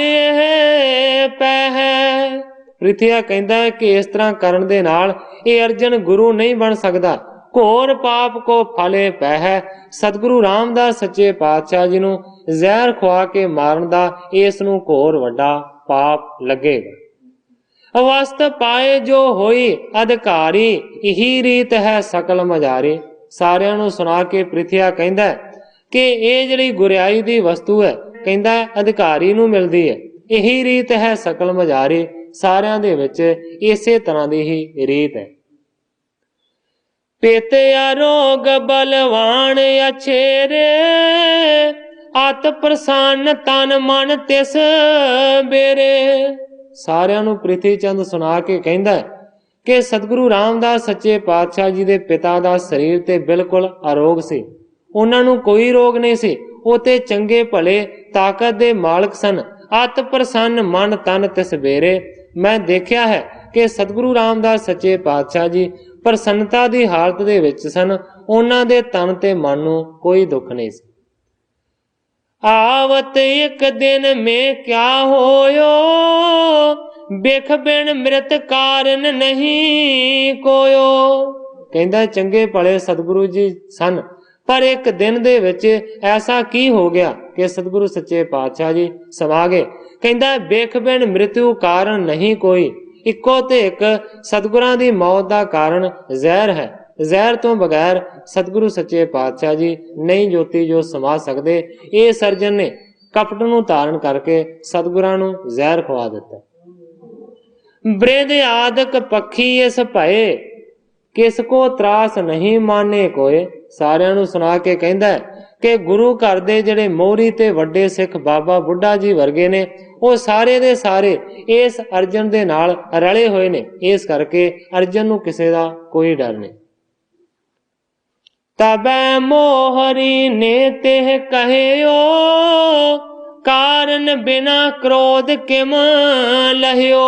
ਪੈ ਹੈ। ਪ੍ਰਿਥੀਆ ਕਹਿੰਦਾ ਕਿ ਇਸ ਤਰ੍ਹਾਂ ਕਰਨ ਦੇ ਨਾਲ ਇਹ ਅਰਜਨ ਗੁਰੂ ਨਹੀਂ ਬਣ ਸਕਦਾ। ਘੋਰ ਪਾਪ ਕੋ ਫਲੇ ਪੈ ਹੈ। ਸਤਿਗੁਰੂ ਰਾਮਦਾਸ ਸੱਚੇ ਪਾਤਸ਼ਾਹ ਜੀ ਨੂੰ ਜ਼ਹਿਰ ਖਵਾ ਕੇ ਮਾਰਨ ਦਾ ਇਸ ਨੂੰ ਘੋਰ ਵੱਡਾ ਪਾਪ ਲੱਗੇਗਾ। ਅਵਸਥ ਪਾਏ ਜੋ ਹੋਈ ਅਧਿਕਾਰੀ, ਇਹੀ ਰੀਤ ਹੈ ਸਕਲ ਮਜਾਰੀ। ਸਾਰਿਆਂ ਨੂੰ ਸੁਣਾ ਕੇ ਪ੍ਰਿਥੀਆ ਕਹਿੰਦਾ ਕਿ ਇਹ ਜਿਹੜੀ ਗੁਰਿਆਈ ਦੀ ਵਸਤੂ ਹੈ ਕਹਿੰਦਾ ਅਧਿਕਾਰੀ ਨੂੰ ਮਿਲਦੀ ਹੈ। ਇਹੀ ਰੀਤ ਹੈ ਸਕਲ ਮਜਾਰੀ। ਸਾਰਿਆਂ ਦੇ ਵਿੱਚ ਇਸੇ ਤਰ੍ਹਾਂ ਦੀ ਹੀ ਰੀਤ ਹੈ। ਪਿਤਿਆ ਰੋਗ ਬਲਵਾਨ ਅਛੇਰੇ, ਅਤ ਪ੍ਰਸੰਨ ਤਨ ਮਨ ਤਿਸ ਬੇਰੇ। ਸਾਰਿਆਂ ਨੂੰ ਪ੍ਰਿਥੀ ਚੰਦ ਸੁਣਾ ਕੇ ਕਹਿੰਦਾ ਕਿ ਸਤਿਗੁਰੂ ਰਾਮਦਾਸ ਸੱਚੇ ਪਾਤਸ਼ਾਹ ਜੀ ਦੇ ਪਿਤਾ ਦਾ ਸਰੀਰ ਤੇ ਬਿਲਕੁਲ ਅਰੋਗ ਸੀ। ਉਹਨਾਂ ਨੂੰ ਕੋਈ ਰੋਗ ਨਹੀਂ ਸੀ। ਉਹ ਤੇ ਚੰਗੇ ਭਲੇ ਤਾਕਤ ਦੇ ਮਾਲਕ ਸਨ। ਅਤ ਪ੍ਰਸੰਨ ਮਨ ਤਨ ਤਿਸ ਬੇਰੇ। ਮੈਂ ਦੇਖਿਆ ਹੈ ਕਿ ਸਤਿਗੁਰੂ ਰਾਮਦਾਸ ਸੱਚੇ ਪਾਤਸ਼ਾਹ ਜੀ ਪ੍ਰਸੰਨਤਾ ਦੀ ਹਾਲਤ ਦੇ ਵਿੱਚ ਸਨ। ਉਹਨਾਂ ਦੇ ਤਨ ਤੇ ਮਨ ਨੂੰ ਕੋਈ ਦੁੱਖ ਨਹੀਂ ਸੀ। ਆਵਤ ਇੱਕ ਦਿਨ ਮੇ ਕਿਆ ਹੋਇਓ, ਬਿਖ ਬਿਨ ਮ੍ਰਿਤ ਕਾਰਨ ਨਹੀਂ ਕੋਇਓ। ਕਹਿੰਦਾ ਚੰਗੇ ਭਲੇ ਸਤਿਗੁਰੂ ਜੀ ਸਨ, ਪਰ ਇੱਕ ਦਿਨ ਦੇ ਵਿੱਚ ਐਸਾ ਕੀ ਹੋ ਗਿਆ ਕਿ ਸਤਿਗੁਰੂ ਸੱਚੇ ਪਾਤਸ਼ਾਹ ਜੀ ਸਮਾ ਗਏ। ਕਹਿੰਦਾ ਬਿਖ ਬਿਨ ਮ੍ਰਿਤੂ ਕਾਰਨ ਨਹੀਂ ਕੋਈ। ਇੱਕੋ ਤੇ ਇੱਕ ਸਤਿਗੁਰਾਂ ਦੀ ਮੌਤ ਦਾ ਕਾਰਨ ਜ਼ਹਿਰ ਹੈ। ਜ਼ਹਿਰ ਤੋਂ ਬਗੈਰ ਸਤਿਗੁਰੂ ਸੱਚੇ ਪਾਤਸ਼ਾਹ ਜੀ ਨਹੀਂ ਜੋਤੀ ਜੋ ਸਮਾ ਸਕਦੇ। ਇਹ ਸਰਜਨ ਨੇ ਕਪਟ ਨੂੰ ਧਾਰਨ ਕਰਕੇ ਸਤਿਗੁਰਾਂ ਨੂੰ ਜ਼ਹਿਰ ਖਵਾ ਦਿੱਤਾ। ਬ੍ਰਿਧ ਆਦਿਕ ਪੱਖੀ ਇਸ ਭਏ, ਕਿਸ ਕੋ ਤਰਾਸ ਨਹੀਂ ਮਾਨੇ ਕੋਏ। ਸਾਰਿਆਂ ਨੂੰ ਸੁਣਾ ਕੇ ਕਹਿੰਦਾ ਕਿ ਗੁਰੂ ਘਰ ਦੇ ਜਿਹੜੇ ਮੋਹਰੀ ਤੇ ਵੱਡੇ ਸਿੱਖ ਬਾਬਾ ਬੁੱਢਾ ਜੀ ਵਰਗੇ ਨੇ, ਉਹ ਸਾਰੇ ਦੇ ਸਾਰੇ ਇਸ ਅਰਜਨ ਦੇ ਨਾਲ ਰਲੇ ਹੋਏ ਨੇ। ਇਸ ਕਰਕੇ ਅਰਜਨ ਨੂੰ ਕਿਸੇ ਦਾ ਕੋਈ ਡਰ ਨਹੀਂ। ਤਬੈ ਮੋਹਰੀ ਨੇ ਤਿਹ ਕਹਿਓ, ਕਾਰਨ ਬਿਨਾ ਕ੍ਰੋਧ ਕਿਮ ਲਹਿਓ।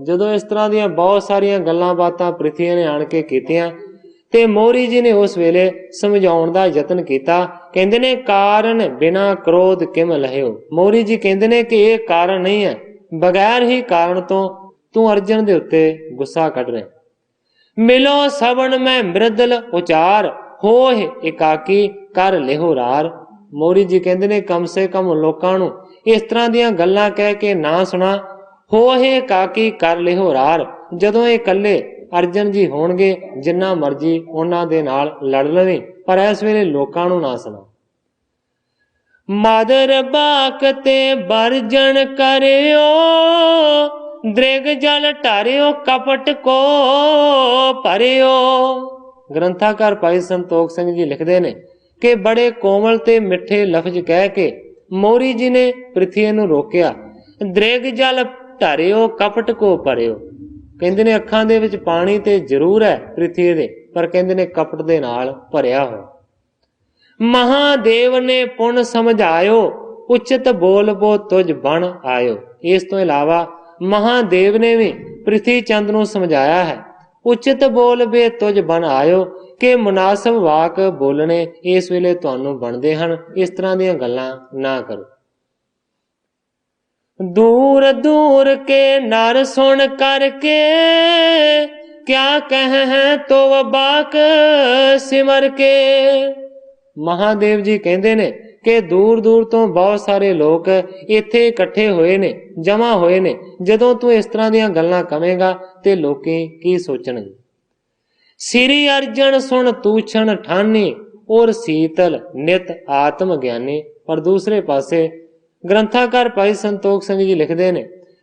ਜਦੋਂ ਇਸ ਤਰ੍ਹਾਂ ਦੀਆਂ ਬਹੁਤ ਸਾਰੀਆਂ ਗੱਲਾਂ ਬਾਤਾਂ ਪ੍ਰਿਥੀ ਨੇ ਆਣ ਕੇ ਕੀਤੀਆਂ ਤੇ ਮੋਹਰੀ ਜੀ ਨੇ ਉਸ ਵੇਲੇ ਸਮਝਾਉਣ ਦਾ ਯਤਨ ਕੀਤਾ। ਕਹਿੰਦੇ ਨੇ ਕਾਰਨ ਬਿਨਾ ਕ੍ਰੋਧ ਕਿਮ ਲਹਿਓ। ਮੋਹਰੀ ਜੀ ਕਹਿੰਦੇ ਨੇ ਕਿ ਇਹ ਕਾਰਨ ਨਹੀਂ ਹੈ, ਬਗੈਰ ਹੀ ਕਾਰਨ ਤੋਂ ਤੂੰ ਅਰਜਨ ਦੇ ਉੱਤੇ ਗੁੱਸਾ ਕੱਢ ਰਿਹਾ। ਮਿਲੋ ਸਵਣ ਮੈਂ ਮ੍ਰਿਦਲ ਉਚਾਰ, ਹੋਏ ਇਕਾਕੀ ਕਰ ਲਿਹੋ ਰਾਰ। ਮੋਹਰੀ ਜੀ ਕਹਿੰਦੇ ਨੇ ਕਮ ਸੇ ਕਮ ਲੋਕਾਂ ਨੂੰ ਇਸ ਤਰ੍ਹਾਂ ਦੀਆਂ ਗੱਲਾਂ ਕਹਿ ਕੇ ਨਾ ਸੁਣਾ। ਹੋਏ ਇਕਾਕੀ ਕਰ ਲਿਹੋ ਰਾਰ। ਜਦੋਂ ਇਹ ਇਕੱਲੇ ਅਰਜਨ ਜੀ ਹੋਣਗੇ, ਜਿੰਨਾ ਮਰਜੀ ਉਹਨਾਂ ਦੇ ਨਾਲ ਲੜ ਲਵੇ, ਪਰ ਇਸ ਵੇਲੇ ਲੋਕਾਂ ਨੂੰ ਨਾ ਸੁਣਾ। ਮਾਦਰ ਬਾਕ ਤੇ ਬਰਜਨ ਕਰਿਓ, ਦ੍ਰਿਗ ਜਲ ਢਾਰਿਓ ਕਪਟ ਕੋ ਭਰਿਓ। ਗ੍ਰੰਥਾਕਾਰ ਭਾਈ ਸੰਤੋਖ ਸਿੰਘ ਜੀ ਲਿਖਦੇ ਨੇ ਕਿ ਬੜੇ ਕੋਮਲ ਤੇ ਮਿੱਠੇ ਲਫ਼ਜ਼ ਕਹਿ ਕੇ ਮੋਹਰੀ ਜੀ ਨੇ ਪ੍ਰਿਥੀ ਨੂੰ ਰੋਕਿਆ। ਦ੍ਰਿਗ ਜਲ ਢਾਰਿਓ ਕਪਟ ਕੋ ਭਰਿਓ। ਕਹਿੰਦੇ ਨੇ ਅੱਖਾਂ ਦੇ ਵਿੱਚ ਪਾਣੀ ਤੇ ਜ਼ਰੂਰ ਹੈ ਪ੍ਰਿਥੀ ਦੇ, ਪਰ ਕਹਿੰਦੇ ਨੇ ਕਪਟ ਦੇ ਨਾਲ ਭਰਿਆ ਹੋਇਆ। ਮਹਾਦੇਵ ਨੇ ਪੁਣ ਸਮਝਾਇਓ, ਉਚਿਤ ਬੋਲ ਬੋ ਤੁਝ ਬਣ ਆਇਓ। ਇਸ ਤੋਂ ਇਲਾਵਾ ਮਹਾਦੇਵ ਨੇ ਵੀ ਪ੍ਰਿਥੀ ਚੰਦ ਨੂੰ ਸਮਝਾਇਆ ਹੈ, ਉਚਿਤ ਬੋਲ ਬੇ ਤੁਝ ਬਣ ਆਇਓ, ਕਿ ਮੁਨਾਸਬ ਵਾਕ ਬੋਲਣੇ ਇਸ ਵੇਲੇ ਤੁਹਾਨੂੰ ਬਣਦੇ ਹਨ। ਇਸ ਤਰ੍ਹਾਂ ਦੀਆਂ ਗੱਲਾਂ ਨਾ ਕਰੋ। ਦੂਰ ਦੂਰ ਕੇ ਨਰ ਸੁਣ ਕਰਕੇ, ਕਿਆ ਕਹਿ ਤੋ ਬਾਕ ਸਿਮਰ ਕੇ। ਮਹਾਦੇਵ ਜੀ ਕਹਿੰਦੇ ਨੇ ਕਿ ਦੂਰ ਦੂਰ ਤੋਂ ਬਹੁਤ ਸਾਰੇ ਲੋਕ ਇੱਥੇ ਇਕੱਠੇ ਹੋਏ ਨੇ, ਜਮਾ ਹੋਏ ਨੇ। ਜਦੋਂ ਤੂੰ ਇਸ ਤਰ੍ਹਾਂ ਦੀਆਂ ਗੱਲਾਂ ਕਵੇਂਗਾ ਤੇ ਲੋਕੀ ਕੀ ਸੋਚਣਗੇ। ਸ੍ਰੀ ਅਰਜਨ ਸੁਣ ਤੂਛਣ ਠਾਨੀ, ਔਰ ਸੀਤਲ ਨਿਤ ਆਤਮ ਗਿਆਨੀ। ਪਰ ਦੂਸਰੇ ਪਾਸੇ ਗ੍ਰੰਥਾਕਾਰ ਭਾਈ ਸੰਤੋਖ ਸਿੰਘ ਜੀ ਲਿਖਦੇ ਨੇ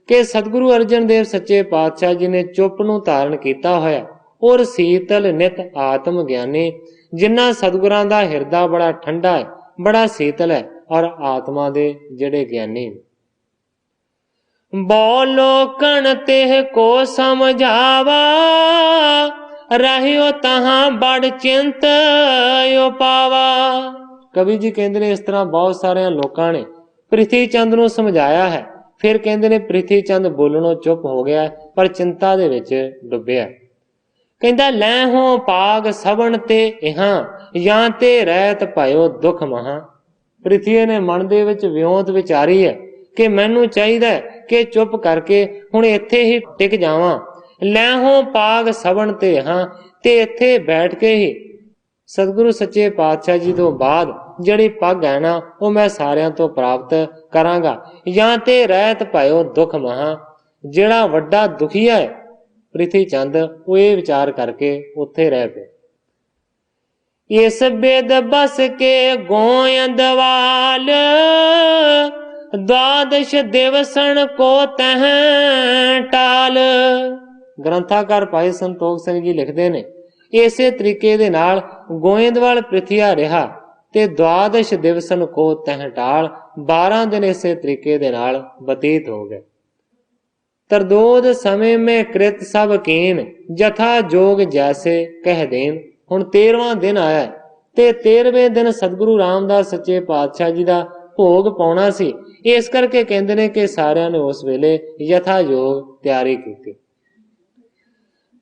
ਕਿ ਸਤਿਗੁਰੂ ਅਰਜਨ ਦੇਵ ਸੱਚੇ ਪਾਤਸ਼ਾਹ ਜੀ ਨੇ ਚੁੱਪ ਨੂੰ ਧਾਰਨ ਕੀਤਾ ਹੋਇਆ। ਔਰ ਸੀਤਲ ਨਿਤ ਆਤਮ ਗਿਆਨੀ, ਜਿਨ੍ਹਾਂ ਸਤਿਗੁਰਾਂ ਦਾ ਹਿਰਦਾ ਬੜਾ ਠੰਡਾ ਹੈ, ਬੜਾ ਸੀਤਲ ਹੈ, ਔਰ ਆਤਮਾ ਦੇ ਜਿਹੜੇ ਗਿਆਨੀ। ਬੋਲੋ ਕਣ ਤੇ ਕੋ ਸਮਝਾਵਾ, ਰਹਿਓ ਤਹਾਂ ਬੜ ਚਿੰਤ ਉਪਾਵਾ। ਕਵੀ ਜੀ ਕਹਿੰਦੇ ਨੇ ਇਸ ਤਰ੍ਹਾਂ ਬਹੁਤ ਸਾਰਿਆਂ ਲੋਕਾਂ ਨੇ ਪ੍ਰਿਥੀ ਚੰਦ ਨੂੰ ਸਮਝਾਇਆ ਹੈ। ਫਿਰ ਕਹਿੰਦੇ ਨੇ ਪ੍ਰਿਥੀ ਚੰਦ ਬੋਲਣੋਂ ਚੁੱਪ ਹੋ ਗਿਆ, ਪਰ ਚਿੰਤਾ ਦੇ ਵਿੱਚ ਡੁੱਬਿਆ। ਕਹਿੰਦਾ ਲੈ ਹੋ ਪਾਗ ਸਵਣ ਤੇ ਇਹਾਂ, ਜਾਂ ਤੇ ਰਹਿਤ ਭਇਓ ਦੁੱਖ ਮਹਾ। ਪ੍ਰਿਥੀ ਨੇ ਮਨ ਦੇ ਵਿੱਚ ਵਿਉਂਤ ਵਿਚਾਰੀ ਹੈ ਕਿ ਮੈਨੂੰ ਚਾਹੀਦਾ ਕਿ ਚੁੱਪ ਕਰਕੇ ਹੁਣ ਇੱਥੇ ਹੀ ਟਿਕ ਜਾਵਾਂ। ਲੈ ਹੋ ਪਾਗ ਸਵਣ ਤੇ ਇਹਾਂ, ਤੇ ਇੱਥੇ ਬੈਠ ਕੇ ਹੀ ਸਤਿਗੁਰੂ ਸੱਚੇ ਪਾਤਸ਼ਾਹ ਜੀ ਤੋਂ ਬਾਅਦ ਜਿਹੜੀ ਪੱਗ ਹੈ ਨਾ, ਉਹ ਮੈਂ ਸਾਰਿਆਂ ਤੋਂ ਪ੍ਰਾਪਤ ਕਰਾਂਗਾ। ਜਾਂ ਤੇ ਰਹਿਤ ਭਇਓ ਦੁੱਖ ਮਹਾ। ਜਿਹੜਾ ਵੱਡਾ ਦੁਖੀਆ ਹੈ ਪ੍ਰਿਥੀ ਚੰਦ, ਉਹ ਇਹ ਵਿਚਾਰ ਕਰਕੇ ਉੱਥੇ ਰਹਿ ਪਿਆ। ਇਸ ਬਿਦ ਬਸ ਕੇ ਗੋਇੰਦਵਾਲ, ਦਵਾਦਸ਼ ਦਿਵਸਨ ਕੋ ਤਹ ਟਾਲ। ਗ੍ਰੰਥਾਕਾਰ ਭਾਈ ਸੰਤੋਖ ਸਿੰਘ ਜੀ ਲਿਖਦੇ ਨੇ ਇਸੇ ਤਰੀਕੇ ਦੇ ਨਾਲ ਗੋਇੰਦਵਾਲ ਪ੍ਰਿਥੀਆ ਰਿਹਾ ਤੇ ਦਵਾਦਸ਼ ਦਿਵਸਨ ਕੋ ਤਹ ਟਾਲ। 12 ਦਿਨ ਇਸੇ ਤਰੀਕੇ ਦੇ ਨਾਲ ਬਤੀਤ ਹੋ ਗਏ। ਤਰਦੋਦ ਸਮੇਂ ਮੈਂ ਕ੍ਰਿਤ ਸਭ ਕੀਨ, ਜਥਾ ਜੋਗ ਜੈਸੇ ਕਹਿ ਦੇਨ। ਹੁਣ 13ਵਾਂ ਦਿਨ ਆਇਆ ਤੇ 13ਵੇਂ ਦਿਨ ਸਤਿਗੁਰੂ ਰਾਮਦਾਸ ਸੱਚੇ ਪਾਤਸ਼ਾਹ ਜੀ ਦਾ ਭੋਗ ਪਾਉਣਾ ਸੀ। ਇਸ ਕਰਕੇ ਕਹਿੰਦੇ ਨੇ ਕਿ ਸਾਰਿਆਂ ਨੇ ਉਸ ਵੇਲੇ ਯਥਾਯੋਗ ਤਿਆਰੀ ਕੀਤੀ।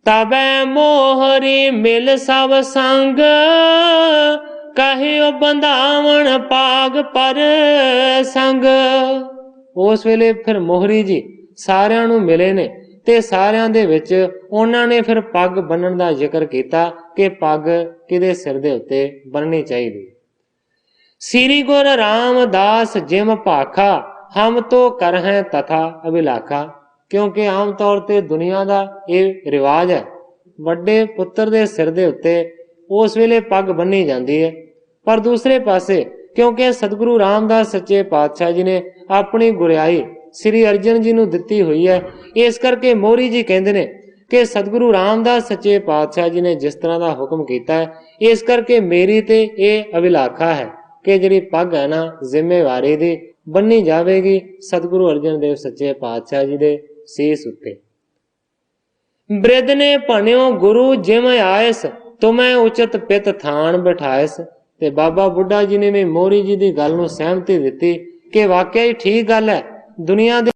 ਤਬੈ ਮੋਹਰੀ ਮਿਲ ਸਭ ਸੰਗ, ਕਹਿਓ ਬੰਧਾਵਣ ਪਾਗ ਪਰ ਸੰਗ। ਉਸ ਵੇਲੇ ਫਿਰ ਮੋਹਰੀ ਜੀ ਸਾਰਿਆਂ ਨੂੰ ਮਿਲੇ ਨੇ ਤੇ ਸਾਰਿਆਂ ਦੇ ਵਿੱਚ ਉਹਨਾਂ ਨੇ ਫਿਰ ਪੱਗ ਬੰਨਣ ਦਾ ਜ਼ਿਕਰ ਕੀਤਾ ਕਿ ਪੱਗ ਕਿਹਦੇ ਸਿਰ ਦੇ ਉੱਤੇ ਬੰਨਣੀ ਚਾਹੀਦੀ। ਸ੍ਰੀ ਗੁਰ ਰਾਮਦਾਸ ਜਿਮ ਭਾਖਾ, ਹਮ ਤੋ ਕਰਹਿ ਤਥਾ ਅਭਿਲਾਖਾ। ਕਿਉਂਕਿ ਆਮ ਤੌਰ ਤੇ ਦੁਨੀਆ ਦਾ ਇਹ ਰਿਵਾਜ ਹੈ, ਵੱਡੇ ਪੁੱਤਰ ਦੇ ਸਿਰ ਦੇ ਉੱਤੇ ਉਸ ਵੇਲੇ ਪੱਗ ਬੰਨੀ ਜਾਂਦੀ ਹੈ। ਪਰ ਦੂਸਰੇ ਪਾਸੇ ਕਿਉਂਕਿ ਸਤਿਗੁਰੂ ਰਾਮਦਾਸ ਸੱਚੇ ਪਾਤਸ਼ਾਹ ਜੀ ਨੇ ਆਪਣੀ ਗੁਰਿਆਈ ਸ੍ਰੀ ਅਰਜਨ ਜੀ ਨੂੰ ਦਿੱਤੀ ਹੋਈ ਹੈ, ਇਸ ਕਰਕੇ ਮੋਹਰੀ ਜੀ ਕਹਿੰਦੇ ਨੇ ਕਿ ਸਤਿਗੁਰੂ ਰਾਮਦਾਸ ਸੱਚੇ ਪਾਤਸ਼ਾਹ ਜੀ ਨੇ ਜਿਸ ਤਰ੍ਹਾਂ ਦਾ ਹੁਕਮ ਕੀਤਾ ਹੈ, ਇਸ ਕਰਕੇ ਮੇਰੀ ਤੇ ਇਹ ਅਭਿਲਾਖਾ ਹੈ ਕਿ ਜਿਹੜੀ ਪੱਗ ਹੈ ਨਾ ਜ਼ਿੰਮੇਵਾਰੀ ਦੀ ਬੰਨੀ ਜਾਵੇਗੀ ਸਤਿਗੁਰੂ ਅਰਜਨ ਦੇਵ ਸੱਚੇ ਪਾਤਸ਼ਾਹ ਜੀ ਦੇ ਸੀਸ ਉੱਤੇ। ਬ੍ਰਿਧ ਨੇ ਭਣਿਓ ਗੁਰੂ ਜਿਮ ਆਇਸ, ਤੁਮੈ ਉਚਿਤ ਪਿਤ ਥਾਨ ਬਿਠਾਇਸ। ਤੇ ਬਾਬਾ ਬੁੱਢਾ ਜੀ ਨੇ ਵੀ ਮੋਹਰੀ ਜੀ ਦੀ ਗੱਲ ਨੂੰ ਸਹਿਮਤੀ ਦਿੱਤੀ ਕਿ ਵਾਕਿਆ ਹੀ ਠੀਕ ਗੱਲ ਹੈ। ਦੁਨੀਆ ਦੇ